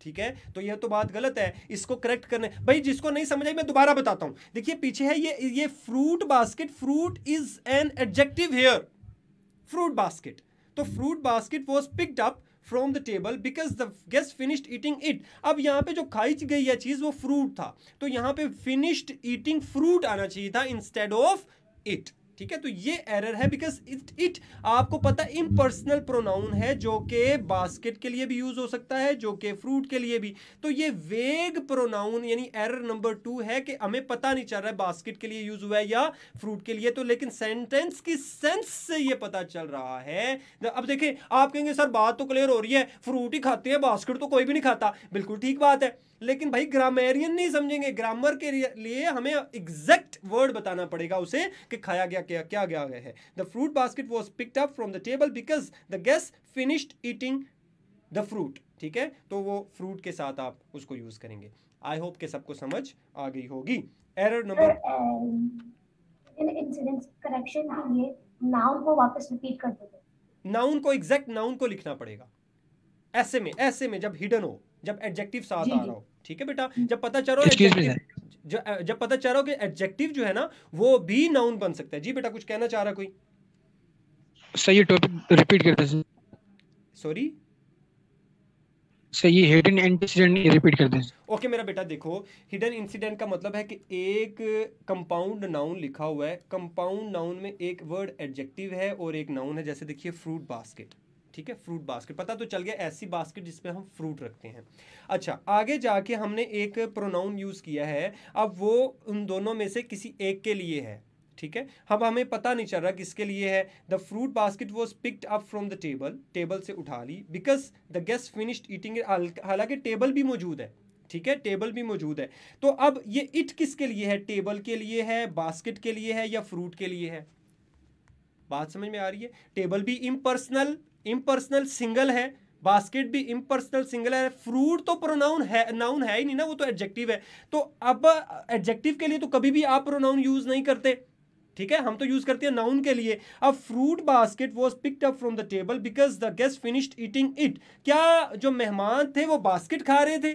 A: ठीक है, तो यह तो बात गलत है, इसको करेक्ट करने। भाई जिसको नहीं समझ आई मैं दोबारा बताता हूं। देखिए पीछे है ये fruit basket, fruit is an adjective here, fruit basket. तो fruit basket was picked up from the table because the guest finished eating it. अब यहाँ पे जो खाई गई है चीज वो फ्रूट था, तो यहाँ पे फिनिश्ड ईटिंग फ्रूट आना चाहिए था इंस्टेड ऑफ इट। ठीक है, तो ये एरर है बिकॉज इट आपको पता है इम्पर्सनल प्रोनाउन है, जो कि बास्केट के लिए भी यूज हो सकता है, जो कि फ्रूट के लिए भी। तो ये वेग प्रोनाउन यानी एरर नंबर 2 है कि हमें पता नहीं चल रहा है बास्केट के लिए यूज हुआ है या फ्रूट के लिए। तो लेकिन सेंटेंस की सेंस से ये पता चल रहा है। अब देखें, आप कहेंगे सर बात तो क्लियर हो रही है, फ्रूट ही खाते हैं, बास्केट तो कोई भी नहीं खाता। बिल्कुल ठीक बात है, लेकिन भाई ग्रामेरियन नहीं समझेंगे। ग्रामर के लिए हमें एग्जैक्ट वर्ड बताना पड़ेगा उसे कि खाया गया क्या गया है। The fruit basket was picked up from the table because the guest finished eating the fruit. ठीक है, तो वो फ्रूट के साथ आप उसको यूज करेंगे। आई होप के सबको समझ आ गई होगी। Error number
J: in incidents correction के लिए नाउन को वापस रिपीट कर देंगे।
A: नाउन को एग्जैक्ट नाउन को लिखना पड़ेगा ऐसे में जब हिडन हो, जब एडजेक्टिव साथ आ रहा हो। ठीक है बेटा, जब पता चल रहा हो जब पता चल रहा हो कि एडजेक्टिव जो है ना वो भी नाउन बन सकता है। जी बेटा कुछ कहना चाह रहा कोई?
K: सर ये टॉपिक रिपीट करते हैं।
A: सॉरी
K: सर ये हिडन इंसिडेंट रिपीट करते हैं।
A: ओके मेरा बेटा देखो, हिडन इंसिडेंट का मतलब है कि एक कंपाउंड नाउन लिखा हुआ है, कंपाउंड नाउन में एक वर्ड एडजेक्टिव है और एक नाउन है। जैसे देखिए फ्रूट बास्केट, ठीक है, फ्रूट बास्केट पता तो चल गया, ऐसी बास्केट जिसमें हम फ्रूट रखते हैं। अच्छा, आगे जाके हमने एक प्रोनाउन यूज किया है, अब वो उन दोनों में से किसी एक के लिए है। ठीक है, अब हमें पता नहीं चल रहा किसके लिए है। The fruit basket was picked up from the table, table से उठा ली, because the guest finished eating it. हालांकि टेबल भी मौजूद है, ठीक है, टेबल भी मौजूद है। तो अब ये इट किसके लिए है? टेबल के लिए है, बास्केट के लिए है या फ्रूट के लिए है? बात समझ में आ रही है? टेबल भी इम्पर्सनल सिंगल है, बास्केट भी इम्पर्सनल सिंगल है, फ्रूट तो प्रोनाउन है, नाउन है ही नहीं ना, वो तो एडजेक्टिव है। तो अब एडजेक्टिव के लिए तो कभी भी आप प्रोनाउन यूज नहीं करते, ठीक है, हम तो यूज करते हैं नाउन के लिए। अब fruit basket was picked up from the table because the guest finished eating it. क्या जो मेहमान थे वो बास्केट खा रहे थे?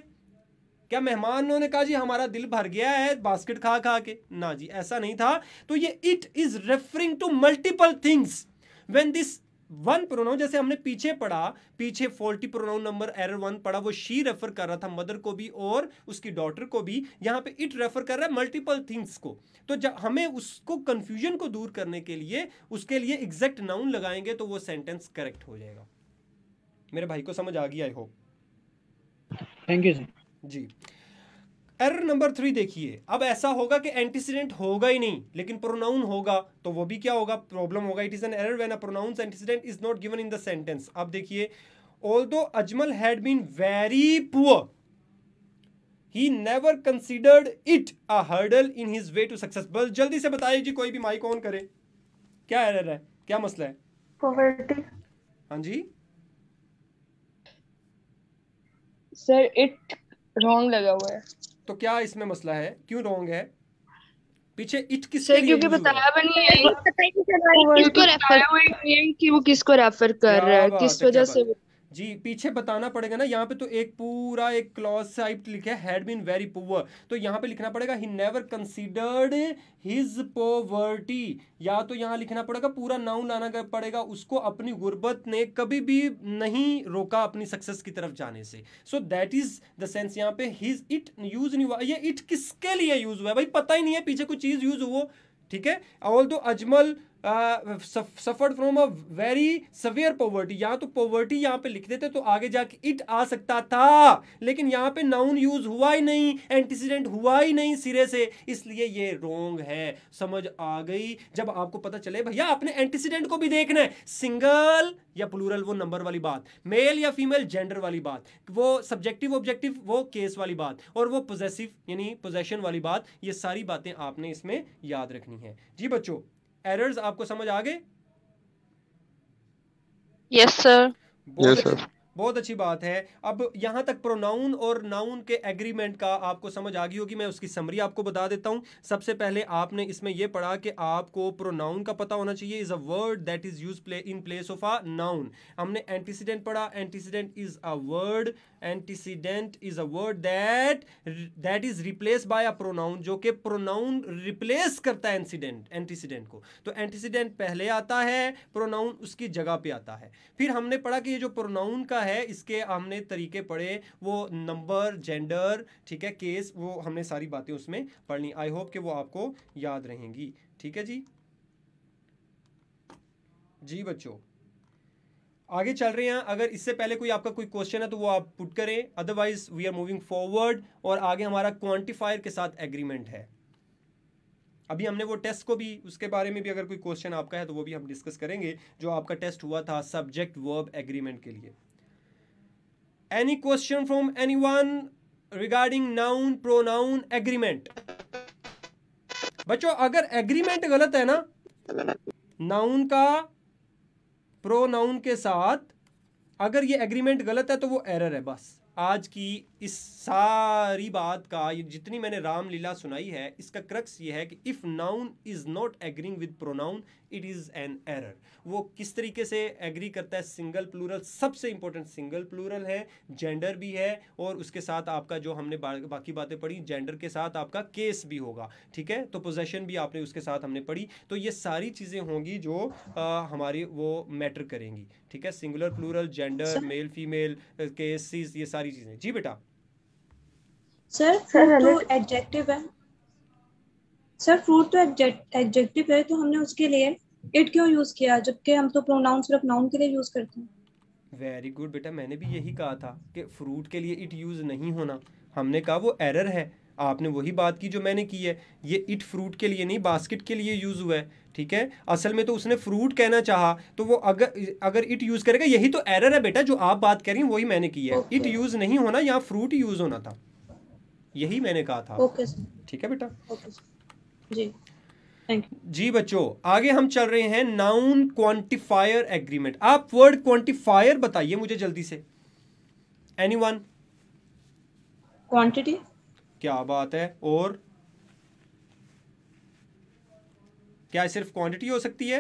A: क्या मेहमानों ने कहा जी हमारा दिल भर गया है बास्केट खा खा के? ना जी, ऐसा नहीं था। तो ये it is referring to multiple things when this one pronoun, जैसे हमने पीछे पढ़ा, पीछे फॉल्टी प्रोनाउन नंबर एरर 1 पढ़ा, वो शी रेफर कर रहा था मदर को भी और उसकी डॉटर को भी। यहां पे इट रेफर कर रहा है मल्टीपल थिंग्स को। तो जब हमें उसको कंफ्यूजन को दूर करने के लिए उसके लिए एग्जैक्ट नाउन लगाएंगे तो वो सेंटेंस करेक्ट हो जाएगा। मेरे भाई को समझ आ गई I hope.
K: Thank you sir.
A: जी, एरर नंबर 3 देखिए। अब ऐसा होगा कि एंटीसीडेंट होगा ही नहीं लेकिन प्रोनाउन होगा, तो वो भी क्या होगा? प्रॉब्लम होगा। It is an error when a pronoun's antecedent is not given in the sentence. अब देखिए, although Ajmal had been very poor he never considered it a hurdle in his way to success. बस जल्दी से बताइए जी, कोई भी माइक ऑन करे, क्या एरर है, क्या मसला है?
H: पॉवर्टी।
A: हाँ जी
H: सर इट रॉन्ग लगा हुआ है।
A: तो क्या इसमें मसला है, क्यों रॉन्ग है? पीछे इट किसके
H: सर
A: लिए
H: क्योंकि
A: यूज हुआ
H: बताया
A: है?
H: भी नहीं है किसको रेफर कि वो किसको रेफर कर रहा है,
A: क्या
H: किस
A: बात है, क्या
H: वजह
A: बात
H: से
A: है। जी, पीछे बताना पड़ेगा ना। यहाँ पे तो एक पूरा एक क्लॉज टाइप लिखा है हैड बीन वेरी पुअर, तो यहाँ पे लिखना पड़ेगा he never considered his poverty, या तो यहाँ लिखना पड़ेगा पूरा नाउन लाना पड़ेगा, उसको अपनी गुर्बत ने कभी भी नहीं रोका अपनी सक्सेस की तरफ जाने से। So that is the sense. यहाँ पे हिज इट यूज नहीं हुआ। ये इट किसके लिए यूज हुआ है भाई? पता ही नहीं है, पीछे कोई चीज यूज हो, ठीक है। Although Ajmal suffered from a very severe poverty, यहाँ तो पॉवर्टी यहाँ पे लिख देते तो आगे जाके इट आ सकता था, लेकिन यहाँ पे नाउन यूज हुआ ही नहीं, एंटीसीडेंट हुआ ही नहीं सिरे से, इसलिए ये रॉन्ग है। समझ आ गई? जब आपको पता चले भैया आपने एंटीसीडेंट को भी देखना है, सिंगल या प्लूरल वो नंबर वाली बात, मेल या फीमेल जेंडर वाली बात, वो सब्जेक्टिव ऑब्जेक्टिव वो केस वाली बात, और वो पोजेसिव यानी पोजेशन वाली बात, ये सारी बातें आपने इसमें याद रखनी है। जी बच्चों, एरर्स आपको समझ आ गए?
H: Yes sir.
A: बहुत अच्छी बात है। अब यहां तक प्रोनाउन और नाउन के एग्रीमेंट का आपको समझ आ गई होगी। मैं उसकी समरी आपको बता देता हूं। सबसे पहले आपने इसमें यह पढ़ा कि आपको प्रोनाउन का पता होना चाहिए, is a word that is use in place of a noun. हमने एंटीसीडेंट पढ़ा, antecedent is a word, antecedent is a word that is replace by a pronoun, जो कि प्रोनाउन रिप्लेस करता है एंटीसीडेंट को। तो एंटीसीडेंट पहले आता है, प्रोनाउन उसकी जगह पे आता है। फिर हमने पढ़ा कि ये जो प्रोनाउन का है इसके हमने तरीके पढ़े, वो नंबर, जेंडर, ठीक है, केस, वो हमने सारी बातें उसमें पढ़नी। आई होप कि वो आपको याद रहेंगी। ठीक है जी। जी बच्चों, आगे चल रहे हैं। अगर इससे पहले कोई आपका कोई क्वेश्चन है तो वो आप पुट करें, otherwise we are moving forward. और आगे हमारा क्वांटिफायर के साथ एग्रीमेंट है। अभी हमने वो टेस्ट को भी, उसके बारे में भी अगर कोई क्वेश्चन आपका है तो वो भी हम डिस्कस करेंगे, जो आपका टेस्ट हुआ था सब्जेक्ट वर्ब एग्रीमेंट के लिए। Any question from anyone regarding noun pronoun agreement? बच्चों अगर एग्रीमेंट गलत है ना नाउन का प्रोनाउन के साथ, अगर ये एग्रीमेंट गलत है तो वो एरर है। बस आज की इस सारी बात का, ये जितनी मैंने रामलीला सुनाई है, इसका क्रक्स ये है कि if noun is not agreeing with pronoun it is an error. वो किस तरीके से एग्री करता है? सिंगल प्लूरल, सबसे इंपॉर्टेंट सिंगल प्लूरल है, जेंडर भी है, और उसके साथ आपका जो हमने बाकी बातें पढ़ी, जेंडर के साथ आपका केस भी होगा, ठीक है। तो पोजेशन भी आपने उसके साथ हमने पढ़ी। तो ये सारी चीज़ें होंगी जो हमारी वो मैटर करेंगी, ठीक है। Singular, plural, gender, male female, cases, ये सारी चीज़ें। जी बेटा।
C: सर फ्रूट तो एडजेक्टिव है। सर फ्रूट तो एडजेक्टिव है, तो हमने उसके लिए इट क्यों यूज किया, जबकि हम तो प्रोनाउन सिर्फ नाउन के लिए यूज करते हैं।
A: वेरी गुड बेटा, मैंने भी यही कहा था कि फ्रूट के लिए इट यूज नहीं होना। हमने कहा वो एरर है, आपने वही बात की जो मैंने की है। ये इट फ्रूट के लिए नहीं, बास्केट के लिए यूज हुआ है, ठीक है। असल में तो उसने फ्रूट कहना चाहा, तो वो अगर इट यूज करेगा, यही तो एरर है बेटा, जो आप बात कर रही हैं वही मैंने की है। इट यूज नहीं होना, यहाँ फ्रूट यूज होना था, यही मैंने कहा था।
C: Okay sir.
A: ठीक है बेटा।
C: Okay sir. जी थैंक यू।
A: जी बच्चों, आगे हम चल रहे हैं नाउन क्वांटिफायर एग्रीमेंट। आप वर्ड क्वांटिफायर बताइए मुझे जल्दी से। एनीवन?
C: क्वांटिटी। क्या
A: बात है। और क्या सिर्फ क्वांटिटी हो सकती है?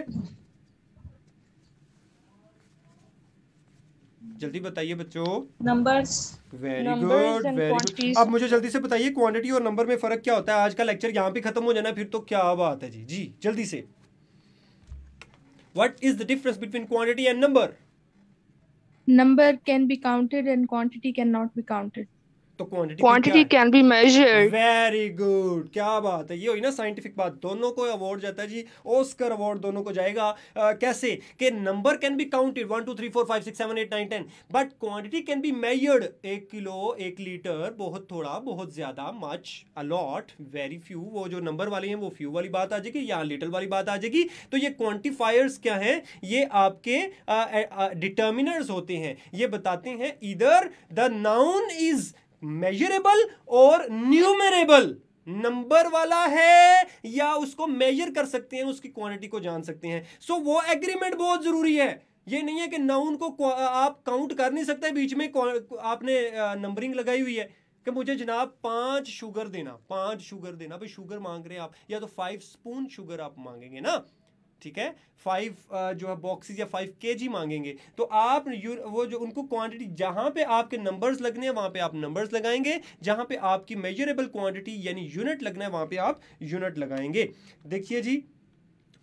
A: जल्दी बताइए बच्चों।
C: Numbers.
A: Very good, very good. अब मुझे जल्दी से बताइए क्वांटिटी और नंबर में फर्क क्या होता है? आज का लेक्चर यहाँ पे खत्म हो जाना फिर तो क्या बात है जी। जी जल्दी से, what is the difference between quantity and number?
F: Number can be counted and quantity cannot be counted.
A: तो
H: quantity can be measured.
A: Very good, क्या बात है, ये हुई ना साइंटिफिक बात। दोनों को अवार्ड जाता है जी, ऑस्कर अवार्ड दोनों को जाएगा। कैसे कि number can be counted 1 2 3 4 5 6 7 8 9 10, but quantity can be measured. 1 kilo, 1 litre, बहुत थोड़ा, बहुत ज्यादा, मच, अलॉट, वेरी फ्यू। वो जो नंबर वाले हैं वो फ्यू वाली बात आ जाएगी, या लिटिल वाली बात आ जाएगी। तो ये क्वांटिफायर्स क्या है? ये आपके डिटर्मिनर्स होते हैं। ये बताते हैं इधर द नाउन इज मेजरेबल और न्यूमरेबल। नंबर वाला है या उसको मेजर कर सकते हैं, उसकी क्वांटिटी को जान सकते हैं। सो वो एग्रीमेंट बहुत जरूरी है। ये नहीं है कि नाउन को आप काउंट कर नहीं सकते, बीच में आपने नंबरिंग लगाई हुई है कि मुझे जनाब 5 शुगर देना, 5 शुगर देना। भाई शुगर मांग रहे हैं आप, या तो 5 स्पून शुगर आप मांगेंगे ना, ठीक है, 5 जो है बॉक्सेस या 5 kg मांगेंगे। तो आप वो जो उनको क्वांटिटी, जहां पे आपके नंबर्स लगने हैं वहां पे आप नंबर्स लगाएंगे, जहां पे आपकी मेजरेबल क्वांटिटी यानी यूनिट लगना है वहां पे आप यूनिट लगाएंगे। देखिए जी,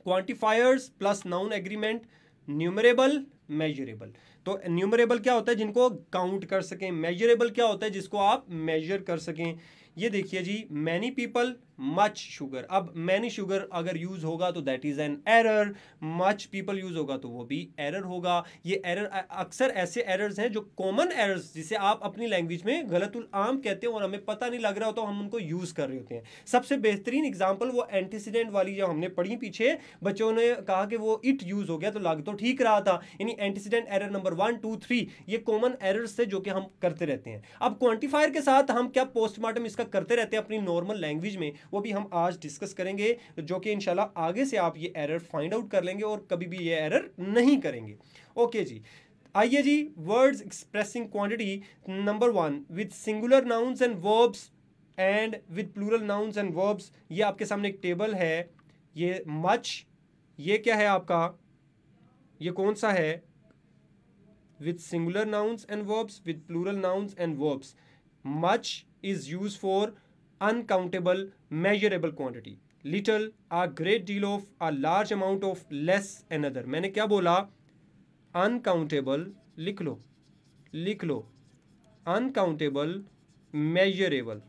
A: quantifiers plus noun agreement, numerable, measurable. तो न्यूमरेबल क्या होता है? जिनको काउंट कर सकें। मेजरेबल क्या होता है? जिसको आप मेजर कर सकें। ये देखिए जी, मैनी पीपल, मच शुगर। अब मैनी शुगर अगर यूज होगा तो that is an error, much people use होगा तो वो भी एरर होगा। ये एरर अक्सर ऐसे एरर्स हैं जो कॉमन एरर्स, जिसे आप अपनी लैंग्वेज में गलतुल आम कहते हैं और हमें पता नहीं लग रहा होता, तो हम उनको यूज कर रहे होते हैं। सबसे बेहतरीन एग्जांपल वो एंटीसीडेंट वाली जो हमने पढ़ी पीछे, बच्चों ने कहा कि वो इट यूज हो गया तो लग तो ठीक रहा था, यानी एंटीसीडेंट एरर नंबर 1 2 3 ये कॉमन एरर्स थे जो कि हम करते रहते हैं। अब क्वांटिफायर के साथ हम क्या पोस्टमार्टम इसका करते रहते हैं अपनी नॉर्मल लैंग्वेज में, वो भी हम आज डिस्कस करेंगे, जो कि इंशाल्लाह आगे से आप ये एरर फाइंड आउट कर लेंगे और कभी भी ये एरर नहीं करेंगे। ओके जी, आइए जी, words expressing quantity number 1 with singular nouns and verbs and with plural nouns and verbs. ये आपके सामने एक टेबल है। ये मच, ये क्या है आपका, ये कौन सा है? With singular nouns and verbs, with plural nouns and verbs. Much is used for uncountable measurable quantity, little, a great deal of, a large amount of, less, another। मैंने क्या बोला? uncountable, लिख लो, लिख लो, uncountable, measurable।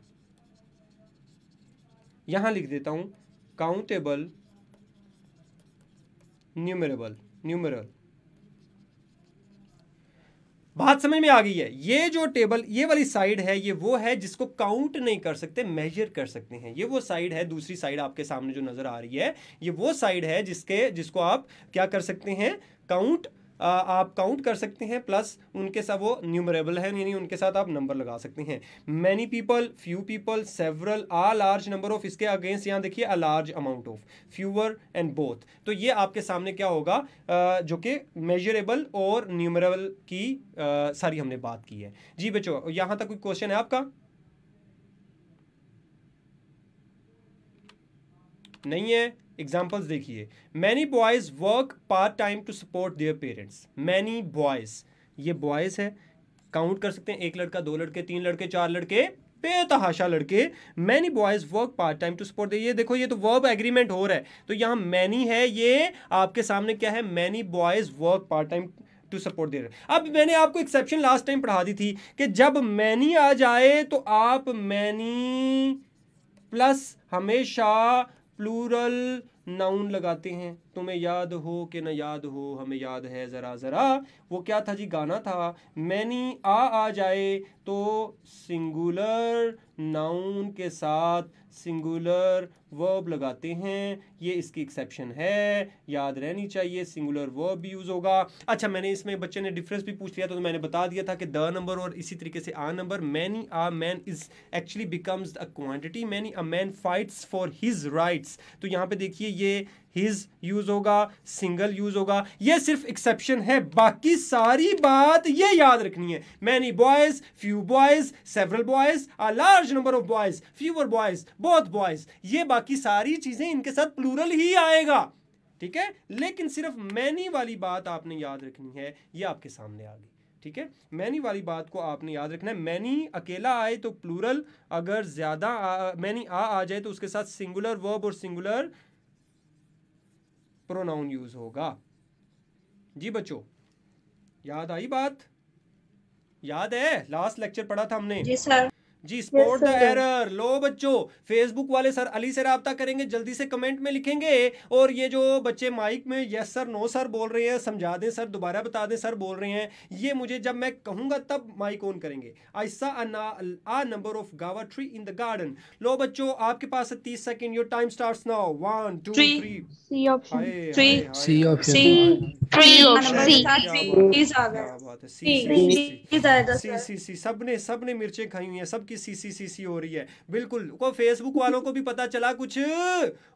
A: यहां लिख देता हूं countable, numerable, numeral। बात समझ में आ गई है? ये जो टेबल, ये वाली साइड है, ये वो है जिसको काउंट नहीं कर सकते, मेजर कर सकते हैं। ये वो साइड है, दूसरी साइड आपके सामने जो नजर आ रही है, ये वो साइड है जिसको आप क्या कर सकते हैं? काउंट, आप काउंट कर सकते हैं, प्लस उनके साथ वो न्यूमरेबल है, यानी उनके साथ आप नंबर लगा सकते हैं। Many people, few people, several, a large number of, इसके अगेंस्ट यहाँ देखिए a large amount of, fewer and both. तो ये आपके सामने क्या होगा? जो कि मेजरेबल और न्यूमरेबल की सारी हमने बात की है। जी बच्चों, यहाँ तक कोई क्वेश्चन है आपका? नहीं है? एग्जाम्पल्स देखिए, many boys work part time to support their parents. Many boys, ये बॉयज है, काउंट कर सकते हैं, 1 लड़का, 2 लड़के, 3 लड़के, 4 लड़के, बेतहाशा लड़के। Many boys work part time to support, ये देखो ये तो वर्ब एग्रीमेंट हो रहा है, तो यहाँ मैनी है, ये आपके सामने क्या है? Many boys work part time to support their. अब मैंने आपको एक्सेप्शन लास्ट टाइम पढ़ा दी थी कि जब मैनी आ जाए तो आप मैनी प्लस हमेशा प्लूरल नाउन लगाते हैं। तुम्हें याद हो कि ना याद हो, हमें याद है ज़रा ज़रा, वो क्या था जी? गाना था। मैनी आ जाए तो सिंगुलर नाउन के साथ सिंगुलर वर्ब लगाते हैं। ये इसकी एक्सेप्शन है, याद रहनी चाहिए, सिंगुलर वर्ब भी यूज़ होगा। अच्छा, मैंने इसमें बच्चे ने डिफरेंस भी पूछ लिया, तो मैंने बता दिया था कि द नंबर और इसी तरीके से a number. Many a man is actually becomes a quantity. Many a man fights for his rights. तो यहाँ पे देखिए ये हिज यूज यूज होगा, सिंगल यूज होगा, ये सिर्फ एक्सेप्शन है, बाकी सारी बात ये याद रखनी है। Many boys, few boys, several boys, a large number of boys, fewer boys, both boys, ये बाकी सारी चीजें इनके साथ प्लूरल ही आएगा, ठीक है। लेकिन सिर्फ मैनी वाली बात आपने याद रखनी है, ये आपके सामने आ गई, ठीक है। मैनी वाली बात को आपने याद रखना है। मैनी अकेला आए तो प्लूरल, अगर ज्यादा मैनी आ जाए तो उसके साथ सिंगुलर वर्ब और सिंगुलर प्रोनाउन यूज होगा। जी बच्चों, याद आई बात? याद है? लास्ट लेक्चर पढ़ा था हमने।
C: जी सर।
A: जी, स्पॉट द एरर। लो बच्चों, फेसबुक वाले सर अली से राब्ता करेंगे, जल्दी से कमेंट में लिखेंगे। और ये जो बच्चे माइक में यस सर नो सर बोल रहे हैं, समझा दें सर, दोबारा बता दें सर बोल रहे हैं, ये मुझे जब मैं कहूंगा तब माइक ऑन करेंगे। I saw a number of guava tree in the garden. लो बच्चों, आपके पास है 30 second, your time starts now. 1 2 3।
H: C option.
G: C option.
A: C सबने मिर्चें खाई हुई हैं, सबकी सी हो रही है। बिल्कुल, को फेसबुक वालों को भी पता चला कुछ,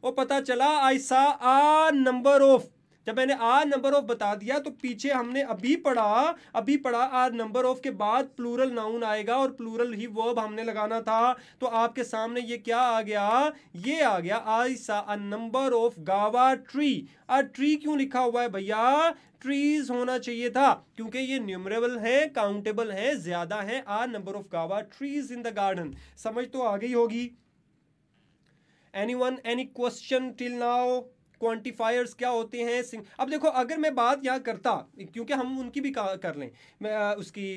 A: वो पता चला आई सा आ नंबर ऑफ। जब मैंने आ नंबर ऑफ बता दिया तो पीछे हमने अभी पढ़ा आ नंबर ऑफ के बाद प्लूरल नाउन आएगा और प्लूरल ही वर्ब हमने लगाना था। तो आपके सामने ये क्या आ गया? ये आ गया आई saw a number of guava tree. A tree क्यों लिखा हुआ है भैया? ट्रीज होना चाहिए था, क्योंकि ये न्यूमरेबल है, काउंटेबल है, ज्यादा है। आ नंबर ऑफ गावा ट्रीज इन द गार्डन। समझ तो आ गई होगी। Anyone, any question till now? Quantifiers क्या होते हैं? अब देखो, अगर मैं बात यहाँ करता, क्योंकि हम उनकी भी कर लें, मैं उसकी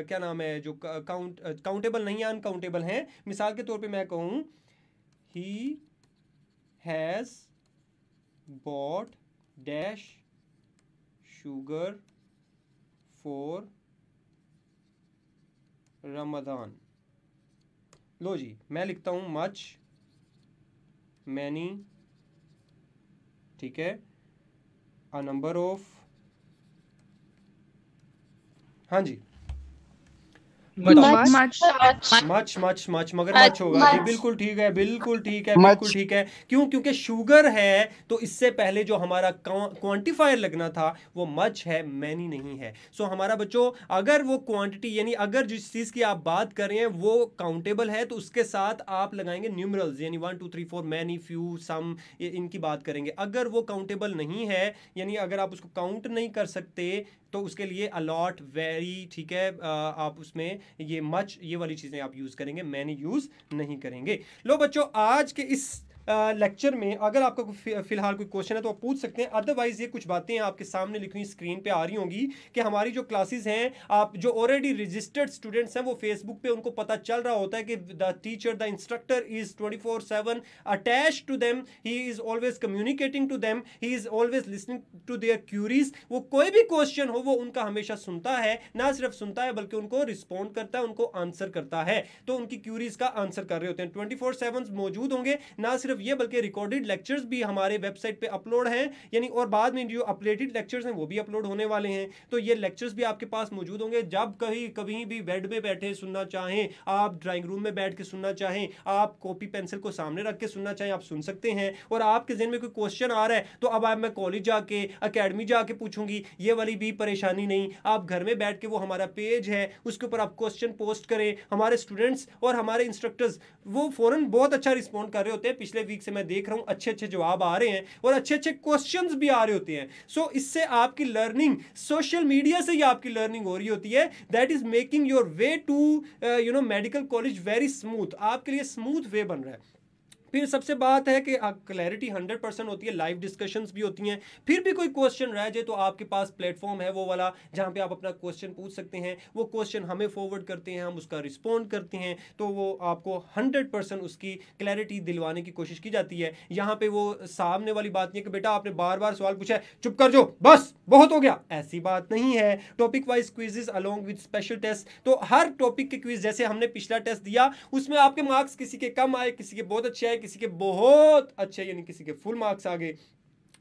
A: क्या नाम है, जो काउंटेबल नहीं है, अनकाउंटेबल हैं। मिसाल के तौर पे मैं कहूँ he has bought dash sugar for Ramzan. लो जी, मैं लिखता हूँ मच, मैनी, ठीक है, अ नंबर ऑफ, हाँ जी, मच मगर मच होगा जी। बिल्कुल ठीक है, बिल्कुल ठीक है, बिल्कुल ठीक है। क्यों? क्योंकि शुगर है तो इससे पहले जो हमारा क्वांटिफायर लगना था वो मच है, मैनी नहीं है। सो हमारा बच्चों, अगर वो क्वांटिटी यानी अगर जिस चीज की आप बात कर रहे हैं वो काउंटेबल है तो उसके साथ आप लगाएंगे न्यूमरल्स, यानी 1 2 3 4, मैनी, फ्यू, सम, इनकी बात करेंगे। अगर वो काउंटेबल नहीं है, यानी अगर आप उसको काउंट नहीं कर सकते, तो उसके लिए अलॉट, वेरी, ठीक है, आप उसमें ये मच, ये वाली चीजें आप यूज करेंगे, मैंने यूज नहीं करेंगे। लो बच्चों, आज के इस लेक्चर में अगर आपका फिलहाल कोई क्वेश्चन है तो आप पूछ सकते हैं, अदरवाइज ये कुछ बातें आपके सामने लिखी हुई स्क्रीन पे आ रही होंगी कि हमारी जो क्लासेस हैं, आप जो ऑलरेडी रजिस्टर्ड स्टूडेंट्स हैं वो फेसबुक पे उनको पता चल रहा होता है कि the teacher, the instructor is 24/7 attached to them, he is always communicating to them, he is always listening to their queries. वो कोई भी क्वेश्चन हो वो उनका हमेशा सुनता है, ना सिर्फ सुनता है बल्कि उनको रिस्पॉन्ड करता है, उनको आंसर करता है, तो उनकी क्यूरीज का आंसर कर रहे होते हैं। 24/7 मौजूद होंगे, ना सिर्फ ये बल्कि रिकॉर्डेड लेक्चर्स भी हमारे वेबसाइट पे अपलोड हैं, यानी और बाद में जो अपडेटेड लेक्चर्स हैं वो भी अपलोड होने वाले हैं। तो ये लेक्चर्स भी आपके पास मौजूद होंगे। जब कहीं भी बेड में बैठे सुनना चाहें, आप ड्राइंग रूम में बैठ के सुनना चाहें, आप कॉपी पेंसिल को सामने रख के सुनना चाहें, आप सुन सकते हैं। और आपके ज़हन में कोई क्वेश्चन आ रहा है तो अब मैं कॉलेज जाके, अकेडमी जाके पूछूंगी, ये वाली भी परेशानी नहीं। आप घर में बैठ के, वो हमारा पेज है उसके ऊपर आप क्वेश्चन पोस्ट करें, हमारे स्टूडेंट्स और हमारे इंस्ट्रक्टर्स वो फौरन बहुत अच्छा रिस्पॉन्ड कर रहे होते हैं। पिछले वीक से मैं देख रहा हूं अच्छे अच्छे जवाब आ रहे हैं और अच्छे अच्छे क्वेश्चंस भी आ रहे होते हैं। सो इससे आपकी लर्निंग, सोशल मीडिया से ही आपकी लर्निंग हो रही होती है। That is making your way to medical college very smooth. आपके लिए स्मूथ वे बन रहा है। फिर सबसे बात है कि क्लैरिटी 100% होती है, लाइव डिस्कशंस भी होती हैं। फिर भी कोई क्वेश्चन रह जाए तो आपके पास प्लेटफॉर्म है वो वाला जहाँ पे आप अपना क्वेश्चन पूछ सकते हैं। वो क्वेश्चन हमें फॉरवर्ड करते हैं, हम उसका रिस्पॉन्ड करते हैं, तो वो आपको 100% उसकी क्लैरिटी दिलवाने की कोशिश की जाती है। यहाँ पे वो सामने वाली बात नहीं है कि बेटा आपने बार बार सवाल पूछा है, चुप कर जो, बस बहुत हो गया, ऐसी बात नहीं है। Topic wise quizzes along with special test, तो हर टॉपिक के क्विज, जैसे हमने पिछला टेस्ट दिया उसमें आपके मार्क्स किसी के कम आए, किसी के बहुत अच्छे आए, किसी के बहुत अच्छे यानी किसी के फुल मार्क्स आ गए।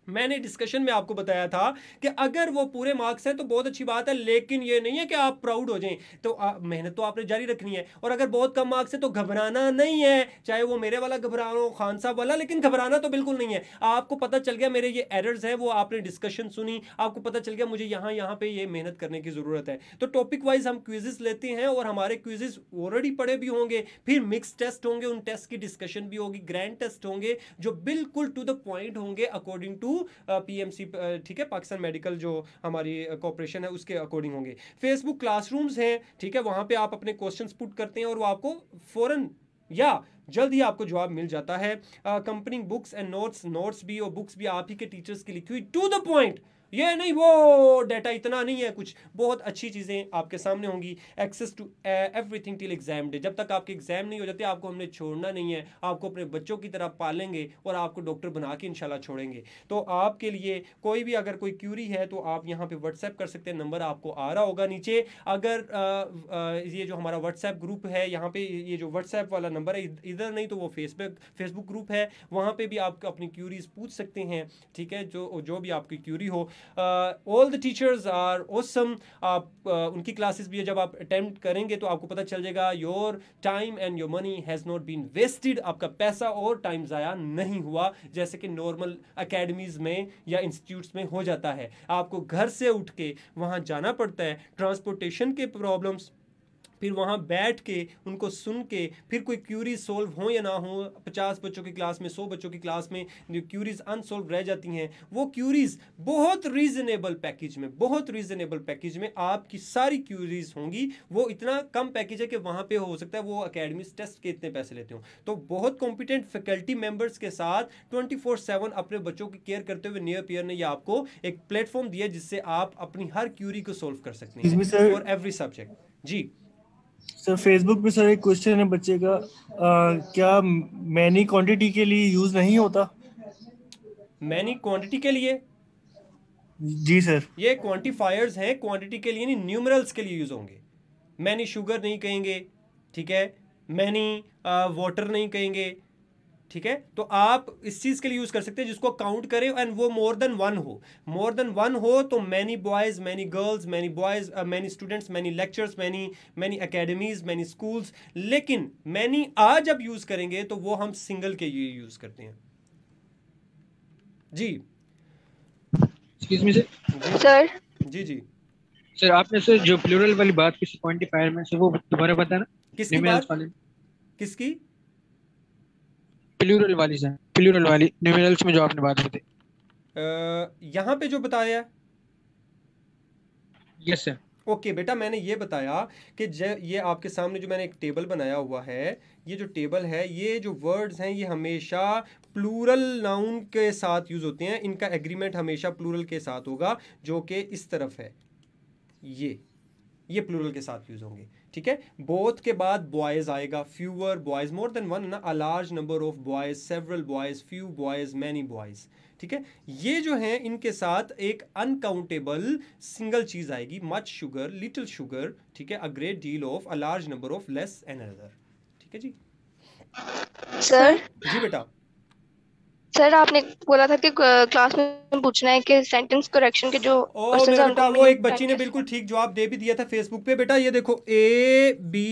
A: मैंने डिस्कशन में आपको बताया था कि अगर वो पूरे मार्क्स हैं तो बहुत अच्छी बात है, लेकिन ये नहीं है कि आप प्राउड हो जाएं, तो मेहनत तो आपने जारी रखनी है। और अगर बहुत कम मार्क्स है तो घबराना नहीं है, चाहे वो मेरे वाला घबराना हो, खान साहब वाला, लेकिन घबराना तो बिल्कुल नहीं है। आपको पता चल गया मेरे ये एरर्स हैं, वो आपने डिस्कशन सुनी, आपको पता चल गया मुझे यहाँ पे ये मेहनत करने की ज़रूरत है। तो टॉपिक वाइज हम क्विजेस लेते हैं और हमारे क्विजेस ऑलरेडी पढ़े भी होंगे, फिर मिक्स टेस्ट होंगे, उन टेस्ट की डिस्कशन भी होगी, ग्रैंड टेस्ट होंगे जो बिल्कुल टू द पॉइंट होंगे अकॉर्डिंग टू PMC, ठीक है, पाकिस्तान मेडिकल जो हमारी कॉर्पोरेशन है उसके अकॉर्डिंग होंगे। फेसबुक क्लासरूम्स हैं, ठीक है, वहां पे आप अपने क्वेश्चंस पुट करते हैं और वो आपको फौरन या जल्द ही आपको जवाब मिल जाता है। कंपनी बुक्स एंड नोट्स भी और बुक्स भी आप ही के टीचर्स की लिखी हुई, टू द पॉइंट, ये नहीं वो डाटा इतना नहीं है, कुछ बहुत अच्छी चीज़ें आपके सामने होंगी। Access to everything till exam day, जब तक आपके एग्जाम नहीं हो जाते आपको हमने छोड़ना नहीं है, आपको अपने बच्चों की तरह पालेंगे और आपको डॉक्टर बना के इंशाल्लाह छोड़ेंगे। तो आपके लिए कोई भी अगर कोई क्यूरी है तो आप यहाँ पे व्हाट्सएप कर सकते हैं, नंबर आपको आ रहा होगा नीचे। अगर ये जो हमारा व्हाट्सएप ग्रुप है, यहाँ पे ये जो व्हाट्सएप वाला नंबर है, इधर नहीं तो वो फेसबुक ग्रुप है, वहाँ पे भी आप अपनी क्यूरीज पूछ सकते हैं, ठीक है, जो भी आपकी क्यूरी हो। All the teachers are awesome, आप उनकी क्लासेस भी है, जब आप अटेम्प्ट करेंगे तो आपको पता चल जाएगा your time and your money has not been wasted, आपका पैसा और टाइम ज़ाया नहीं हुआ जैसे कि नॉर्मल अकेडमीज़ में या इंस्टीट्यूट्स में हो जाता है। आपको घर से उठ के वहाँ जाना पड़ता है, ट्रांसपोर्टेशन के प्रॉब्लम्स, फिर वहाँ बैठ के उनको सुन के फिर कोई क्यूरीज सोल्व हो या ना हो, 50 बच्चों की क्लास में 100 बच्चों की क्लास में जो क्यूरीज अनसोल्व रह जाती हैं, वो क्यूरीज बहुत रीजनेबल पैकेज में आपकी सारी क्यूरीज होंगी। वो इतना कम पैकेज है कि वहाँ पे हो सकता है वो अकेडमिक टेस्ट के इतने पैसे लेते हो। तो बहुत कॉम्पिटेंट फैकल्टी मेंबर्स के साथ 24/7 अपने बच्चों की केयर करते हुए नियर पियर ने आपको एक प्लेटफॉर्म दिया जिससे आप अपनी हर क्यूरी को सोल्व कर सकते हैं फॉर एवरी सब्जेक्ट। जी
L: सर, फेसबुक पे सर एक क्वेश्चन है बच्चे का, क्या मैनी क्वांटिटी के लिए यूज नहीं होता?
A: मैनी क्वांटिटी के लिए?
L: जी सर,
A: ये क्वांटिफायर्स हैं, क्वांटिटी के लिए नहीं, न्यूमरल्स के लिए यूज होंगे। मैनी शुगर नहीं कहेंगे, ठीक है, मैनी वाटर नहीं कहेंगे, ठीक है। तो आप इस चीज़ के लिए यूज़ कर सकते हैं जिसको काउंट करें एंड वो मोर देन वन हो तो many boys, many girls, many boys, many students, many lectures, many academies, many schools. लेकिन मैनी आज जब यूज़ करेंगे तो वो हम सिंगल के लिए यूज़ करते हैं। जी
K: एक्सक्यूज मी
H: सर।
A: जी
K: सर, आपने सर जो प्लूरल वाली बात की क्वांटिफायर में से, वो दोबारा बताना।
A: किसकी बात? किसकी?
K: प्लूरल वाली न्यूमेरल्स में जो आपने बात की थी,
A: यहाँ पे जो बताया।
K: Yes sir.
A: ओके बेटा, मैंने ये बताया कि ये आपके सामने जो मैंने एक टेबल बनाया हुआ है, ये जो टेबल है, ये जो वर्ड्स हैं ये हमेशा प्लूरल नाउन के साथ यूज़ होते हैं। इनका एग्रीमेंट हमेशा प्लूरल के साथ होगा, जो कि इस तरफ है, ये प्लूरल के साथ यूज़ होंगे, ठीक है। बोथ के बाद बॉयज़ आएगा, fewer boys, more than one ना, a large number of boys, several boys, few boys, many boys, ठीक है। ये जो हैं इनके साथ एक अनकाउंटेबल सिंगल चीज़ आएगी, मच शुगर, लिटिल शुगर, ठीक है, a great deal of, a large number of, less and another, ठीक है जी।
H: सर
A: जी बेटा।
H: सर, आपने बोला था कि क्लास में पूछना है कि सेंटेंस करेक्शन के जो
A: मेरा बेटा, वो एक बच्ची ने बिल्कुल ठीक जवाब दे भी दिया था फेसबुक पे। बेटा ये देखो, A, B,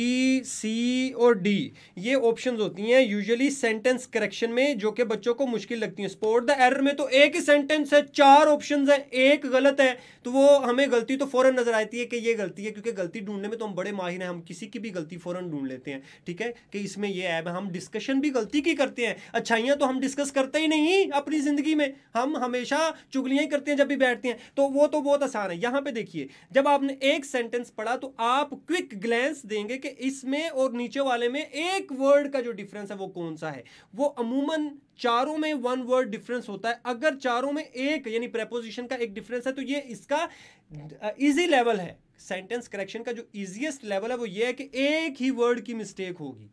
A: C और D ये ऑप्शंस होती हैं यूजुअली सेंटेंस करेक्शन में, जो कि बच्चों को मुश्किल लगती हैं। स्पॉट द एरर में तो एक ही सेंटेंस है, 4 ऑप्शंस है, एक गलत है, तो वो हमें गलती तो फौरन नजर आती है कि ये गलती है, क्योंकि गलती ढूंढने में तो हम बड़े माहिर हैं, हम किसी की भी गलती फौरन ढूंढ लेते हैं, ठीक है, कि इसमें ये ऐप है। हम डिस्कशन भी गलती की करते हैं, अच्छाइयाँ तो हम डिस्कस करते ही नहीं अपनी जिंदगी में, हम हमेशा चुगलियां ही करते हैं जब भी बैठते हैं। तो वो तो बहुत आसान है। यहां पे देखिए, जब आपने एक सेंटेंस पढ़ा तो आप क्विक ग्लैंस देंगे कि इसमें और नीचे वाले में एक वर्ड का जो डिफरेंस है वो कौन सा है। वो अमूमन चारों में 1 वर्ड डिफरेंस होता है। अगर चारों में एक यानी प्रेपोजिशन का एक डिफरेंस है तो ये इसका इजी लेवल है। सेंटेंस करेक्शन का जो इजीएस्ट लेवल है वो ये है कि एक ही वर्ड की मिस्टेक होगी।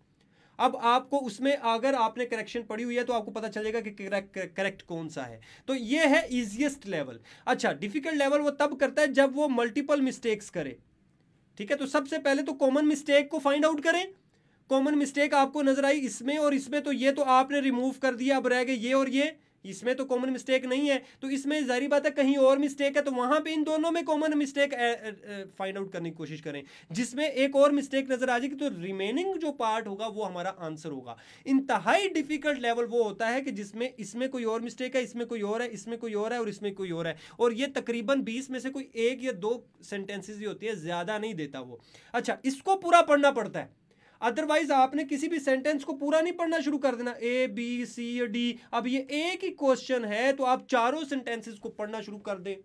A: अब आपको उसमें अगर आपने करेक्शन पढ़ी हुई है तो आपको पता चलेगा कि करेक्ट कौन सा है। तो ये है इजीएस्ट लेवल। अच्छा, डिफिकल्ट लेवल वो तब करता है जब वो मल्टीपल मिस्टेक्स करे, ठीक है। तो सबसे पहले तो कॉमन मिस्टेक को फाइंड आउट करें। कॉमन मिस्टेक आपको नजर आई इसमें और इसमें, तो ये तो आपने रिमूव कर दिया, अब रह गए ये और इसमें तो कॉमन मिस्टेक नहीं है, तो इसमें जाहिर बात है कहीं और मिस्टेक है, तो वहां पे इन दोनों में कॉमन मिस्टेक फाइंड आउट करने की कोशिश करें। जिसमें एक और मिस्टेक नजर आ जाएगी तो रिमेनिंग जो पार्ट होगा वो हमारा आंसर होगा। इंतहाई डिफिकल्ट लेवल वो होता है कि जिसमें इसमें कोई और मिस्टेक है, इसमें कोई और है, इसमें कोई और है और इसमें कोई और है, और ये तकरीबन 20 में से कोई 1 या 2 सेंटेंसेस ही होती है, ज्यादा नहीं देता वो। अच्छा, इसको पूरा पढ़ना पड़ता है, अदरवाइज आपने किसी भी सेंटेंस को पूरा नहीं पढ़ना शुरू कर देना, ए बी सी डी। अब ये एक ही क्वेश्चन है तो आप चारों सेंटेंसेस को पढ़ना शुरू कर दें,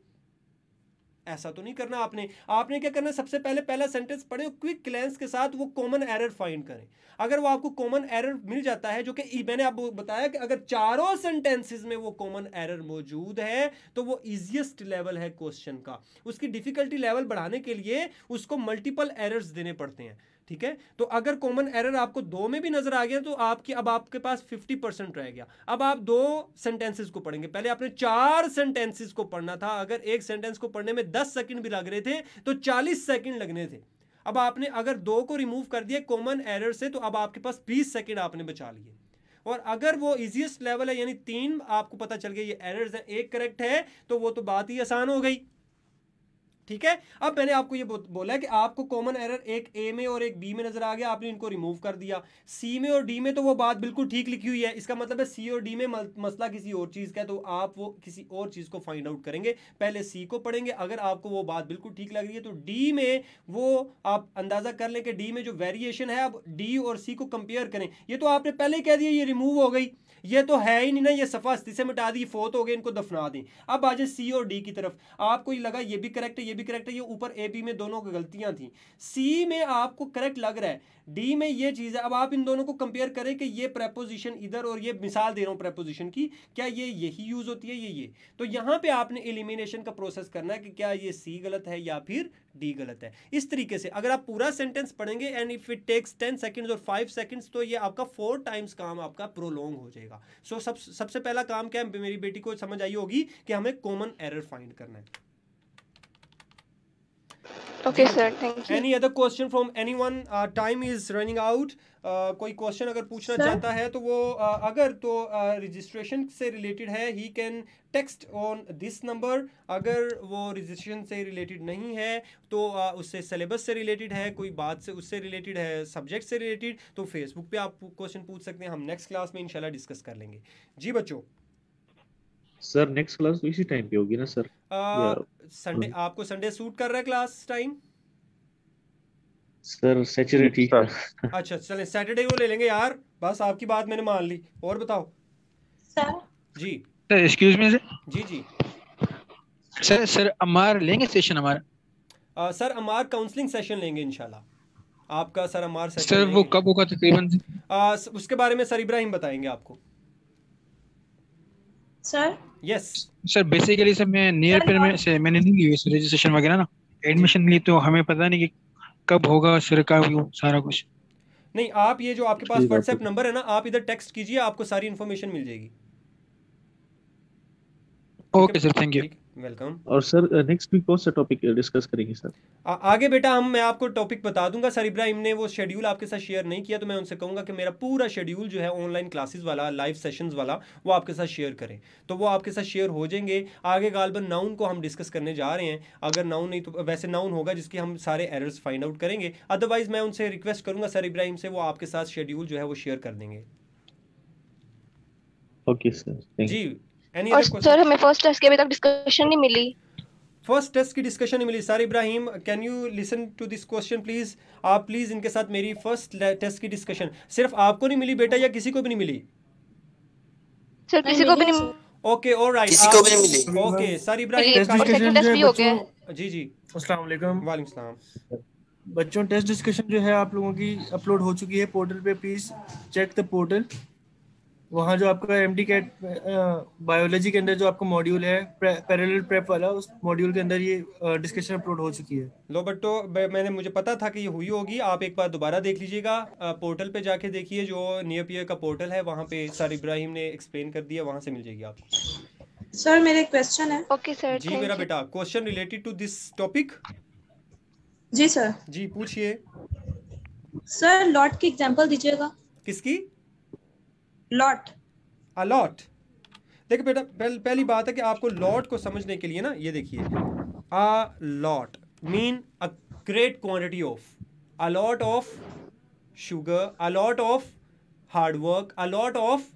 A: ऐसा तो नहीं करना आपने। आपने क्या करना है, सबसे पहले पहला सेंटेंस पढ़े, क्विक ग्लैंस के साथ वो कॉमन एरर फाइंड करें। अगर वो आपको कॉमन एरर मिल जाता है, जो कि मैंने आपको बताया कि अगर चारों सेंटेंसेस में वो कॉमन एरर मौजूद है तो वो इजीएस्ट लेवल है क्वेश्चन का। उसकी डिफिकल्टी लेवल बढ़ाने के लिए उसको मल्टीपल एरर्स देने पड़ते हैं, ठीक है। तो अगर कॉमन एरर आपको 2 में भी नजर आ गया तो अब आपके पास 50% रह गया। अब आप 2 सेंटेंसेस को पढ़ेंगे, पहले आपने 4 सेंटेंसेस को पढ़ना था। अगर एक सेंटेंस को पढ़ने में 10 सेकंड भी लग रहे थे तो 40 सेकंड लगने थे। अब आपने अगर 2 को रिमूव कर दिया कॉमन एरर से तो अब आपके पास 20 सेकंड आपने बचा लिए। और अगर वो इजीएस्ट लेवल है, यानी 3 आपको पता चल गया ये एरर्स हैं, 1 करेक्ट है, तो वो तो बात ही आसान हो गई, ठीक है। अब मैंने आपको ये बोला कि आपको कॉमन एरर एक ए में और एक बी में नजर आ गया, आपने इनको रिमूव कर दिया। सी में और डी में तो वो बात बिल्कुल ठीक लिखी हुई है, इसका मतलब है सी और डी में मसला किसी और चीज का है, तो आप वो किसी और चीज को फाइंड आउट करेंगे। पहले सी को पढ़ेंगे, अगर आपको वो बात बिल्कुल ठीक लग रही है तो डी में वो आप अंदाजा कर लें कि डी में जो वेरिएशन है, अब डी और सी को कंपेयर करें। ये तो आपने पहले ही कह दिया ये रिमूव हो गई, ये तो है ही नहीं ना, ये सफा अस्ती से मिटा दी, फोत हो गए, इनको दफना दें। अब आ जाए सी और डी की तरफ, आपको ये लगा ये भी करेक्ट है, ये भी करेक्ट है, ये ऊपर ए बी में दोनों की गलतियां थी, सी में आपको करेक्ट लग रहा है, डी में ये चीज है। अब आप इन दोनों को कंपेयर करें कि ये प्रेपोजिशन इधर, और ये मिसाल दे रहा हूं प्रेपोजिशन की, क्या ये यही यूज होती है, ये तो यहां पे आपने एलिमिनेशन का प्रोसेस करना है कि क्या ये सी गलत है या फिर डी गलत है। इस तरीके से अगर आप पूरा सेंटेंस पढ़ेंगे and if it takes 10 seconds और 5 सेकंड्स तो ये आपका 4 टाइम्स काम आपका प्रोलॉन्ग हो जाएगा। सो सबसे पहला काम क्या है, मेरी बेटी को समझ आई होगी कि हमें कॉमन एरर फाइंड करना है।
H: Okay sir, thank you.
A: Any other question from anyone? Time is running out. कोई क्वेश्चन अगर पूछना चाहता है तो वो अगर तो रजिस्ट्रेशन से रिलेटेड है he can text on this number. अगर वो रजिस्ट्रेशन से रिलेटेड नहीं है तो उससे सिलेबस से रिलेटेड है, कोई बात से उससे रिलेटेड है, सब्जेक्ट से रिलेटेड, तो फेसबुक पे आप क्वेश्चन पूछ सकते हैं, हम नेक्स्ट क्लास में इंशाल्लाह डिस्कस कर लेंगे। जी बच्चों,
M: सर नेक्स्ट क्लास इसी टाइम पे होगी ना सर?
A: संडे आपको संडे सूट कर रहा है क्लास टाइम?
M: सर सैटरडे ठीक है।
A: अच्छा चलें सैटरडे को ले लेंगे यार, बस आपकी बात मैंने मान ली। और बताओ
C: सर।
A: जी
K: सर एक्सक्यूज मी सर।
A: जी जी
K: सर अमार लेंगे सेशन हमारा?
A: सर अमार काउंसलिंग सेशन लेंगे इंशाल्लाह आपका। सर अमार सेशन
K: सर वो कब होगा तकरीबन?
A: उसके बारे में सर इब्राहिम बताएंगे आपको।
C: Sir
A: yes
K: sir basically sir मैं नियर पेर में से मैंने नहीं ली हुई रजिस्ट्रेशन वगैरह ना, एडमिशन ली, तो हमें पता नहीं कि कब होगा सर का वो सारा कुछ।
A: नहीं, आप ये जो आपके पास व्हाट्सएप नंबर है ना, आप इधर टेक्स्ट कीजिए, आपको सारी इन्फॉर्मेशन मिल जाएगी।
K: Okay sir, thank you,
A: welcome.
M: और सर नेक्स्ट वीक कौन सा टॉपिक डिस्कस करेंगे सर?
A: आगे बेटा मैं आपको टॉपिक बता दूंगा। सर इब्राहिम ने वो शेड्यूल आपके साथ शेयर नहीं किया, तो मैं उनसे कहूंगा कि मेरा पूरा शेड्यूल जो है ऑनलाइन क्लासेस वाला, लाइव सेशंस वाला, वो आपके साथ शेयर करें, तो वो आपके साथ शेयर हो जाएंगे। आगे गालबन नाउन को हम डिस्कस करने जा रहे हैं, अगर नाउन नहीं तो वैसे नाउन होगा जिसकी हम सारे एरर्स फाइंड आउट करेंगे। अदरवाइज मैं उनसे रिक्वेस्ट करूंगा सर इब्राहिम से, वो आपके साथ शेड्यूल जो है वो शेयर कर देंगे।
M: ओके सर,
A: जी।
H: और सर हमें फर्स्ट टेस्ट के अभी तक डिस्कशन नहीं मिली।
A: फर्स्ट टेस्ट की डिस्कशन नहीं मिली। Sir Ibrahim can you listen to this question please? आप प्लीज इनके साथ मेरी फर्स्ट टेस्ट की डिस्कशन, सिर्फ आपको नहीं मिली बेटा या किसी को भी नहीं मिली?
H: सर किसी को भी नहीं।
A: ओके ऑलराइट,
N: किसी को भी नहीं मिली।
A: Okay sir Ibrahim
L: second test भी हो गया।
A: जी जी
L: अस्सलाम वालेकुम।
A: वालेकुम सलाम।
L: बच्चों टेस्ट डिस्कशन जो है आप लोगों की अपलोड हो चुकी है पोर्टल पे, प्लीज चेक द पोर्टल। वहाँ जो आपका एमडी कैट बायोलॉजी के अंदर जो आपका मॉड्यूल है पैरेलल प्रेप वाला, उस मॉड्यूल के अंदर ये डिस्कशन अपलोड हो चुकी है।
A: लो बट्टो, मुझे पता था कि ये हुई होगी, आप एक बार दोबारा देख लीजिएगा, पोर्टल पे जाके देखिए, जो नियर पीयर का पोर्टल है वहाँ पे सर इब्राहिम ने एक्सप्लेन कर दिया, वहाँ से मिल जाएगी आपको।
C: सर मेरा एक क्वेश्चन है।
H: Okay sir.
A: जी मेरा बेटा, question related to this topic?
C: जी सर।
A: जी पूछिए
C: सर। लॉट की एग्जांपल दीजिएगा।
A: किसकी?
C: लॉट।
A: अलॉट। देखिए बेटा, पहली बात है कि आपको लॉट को समझने के लिए ना, ये देखिए, a lot mean a great quantity of, a lot of sugar, a lot of hard work, a lot of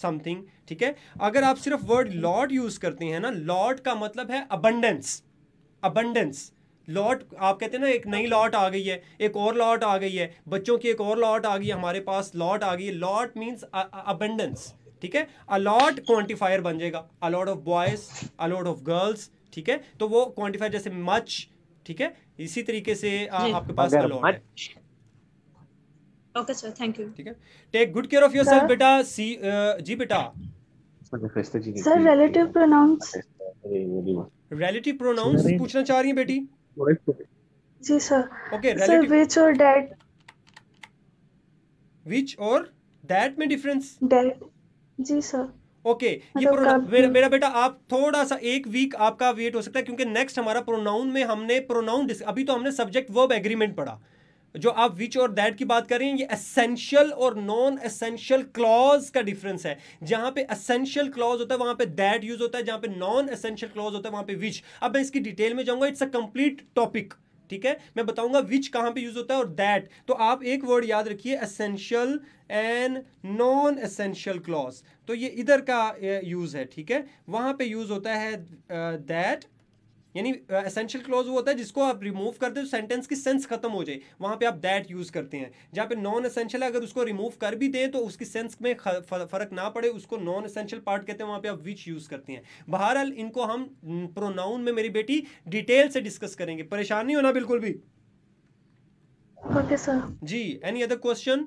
A: something, ठीक है। अगर आप सिर्फ वर्ड लॉट यूज करते हैं ना, लॉट का मतलब है अबंडेंस, अबंडेंस। लॉट आप कहते हैं ना, एक नई लॉट आ गई है, एक और लॉट आ गई है, बच्चों की एक और लॉट आ गई है, हमारे पास लॉट आ गई है। लॉट मीन्स अबंडेंस, ठीक है। अलॉट क्वांटिफायर बन जाएगा, a lot of boys, a lot of girls, ठीक है। तो वो क्वांटिफायर जैसे मच, ठीक है, इसी तरीके से आपके पास अलॉट है।
C: Okay sir, thank you.
A: ठीक है, take good care of yourself बेटा। जी बेटा।
N: Sir relative pronouns,
A: relative pronouns पूछना चाह रही हैं बेटी?
N: जी सर।
A: ओके,
N: सर विच और डैट,
A: विच और दैट में डिफरेंस?
N: डैट, जी सर।
A: ओके, ये मेरा बेटा, आप थोड़ा सा एक वीक आपका वेट हो सकता है, क्योंकि नेक्स्ट हमारा प्रोनाउन में हमने प्रोनाउन, अभी तो हमने सब्जेक्ट वर्ब एग्रीमेंट पढ़ा। जो आप विच और दैट की बात कर रहे हैं, ये एसेंशियल और नॉन एसेंशियल क्लॉज का डिफरेंस है। जहां पे एसेंशियल क्लॉज होता है वहां पे दैट यूज होता है, जहां पे नॉन एसेंशियल क्लॉज होता है वहां पे विच। अब मैं इसकी डिटेल में जाऊंगा, इट्स अ कंप्लीट टॉपिक, ठीक है। मैं बताऊंगा विच कहां पे यूज होता है और दैट। तो आप एक वर्ड याद रखिए, essential and non essential clause. तो ये इधर का यूज है, ठीक है। वहां पे यूज होता है दैट, यानी एसेंशियल क्लॉज वो होता है जिसको आप रिमूव करते हो सेंटेंस की सेंस खत्म हो जाए, वहां पे आप दैट यूज करते हैं। जहां पे नॉन एसेंशियल है, अगर उसको रिमूव कर भी दें तो उसकी सेंस में फर्क ना पड़े, उसको नॉन एसेंशियल पार्ट कहते हैं, वहां पे आप विच यूज करते हैं। बहरहाल इनको हम प्रोनाउन में मेरी बेटी डिटेल से डिस्कस करेंगे, परेशान नहीं होना बिल्कुल भी।
N: Okay sir.
A: जी, एनी अदर क्वेश्चन?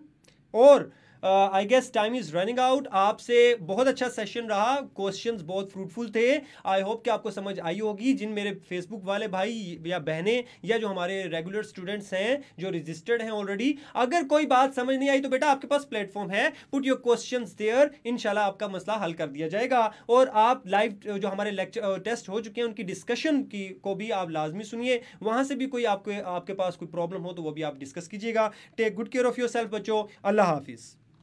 A: और I guess time is running out. आपसे बहुत अच्छा सेशन रहा, क्वेश्चंस बहुत फ्रूटफुल थे। आई होप कि आपको समझ आई होगी। जिन मेरे फेसबुक वाले भाई या बहनें या जो हमारे रेगुलर स्टूडेंट्स हैं जो रजिस्टर्ड हैं ऑलरेडी, अगर कोई बात समझ नहीं आई तो बेटा आपके पास प्लेटफॉर्म है, पुट योर क्वेश्चंस देयर, इंशाल्लाह आपका मसला हल कर दिया जाएगा। और आप लाइव जो हमारे लेक्चर टेस्ट हो चुके हैं उनकी डिस्कशन की को भी आप लाजमी सुनिए, वहाँ से भी कोई आपके पास कोई प्रॉब्लम हो तो वो भी आप डिस्कस कीजिएगा। Take good care of yourself बच्चों, अल्लाह हाफिज़।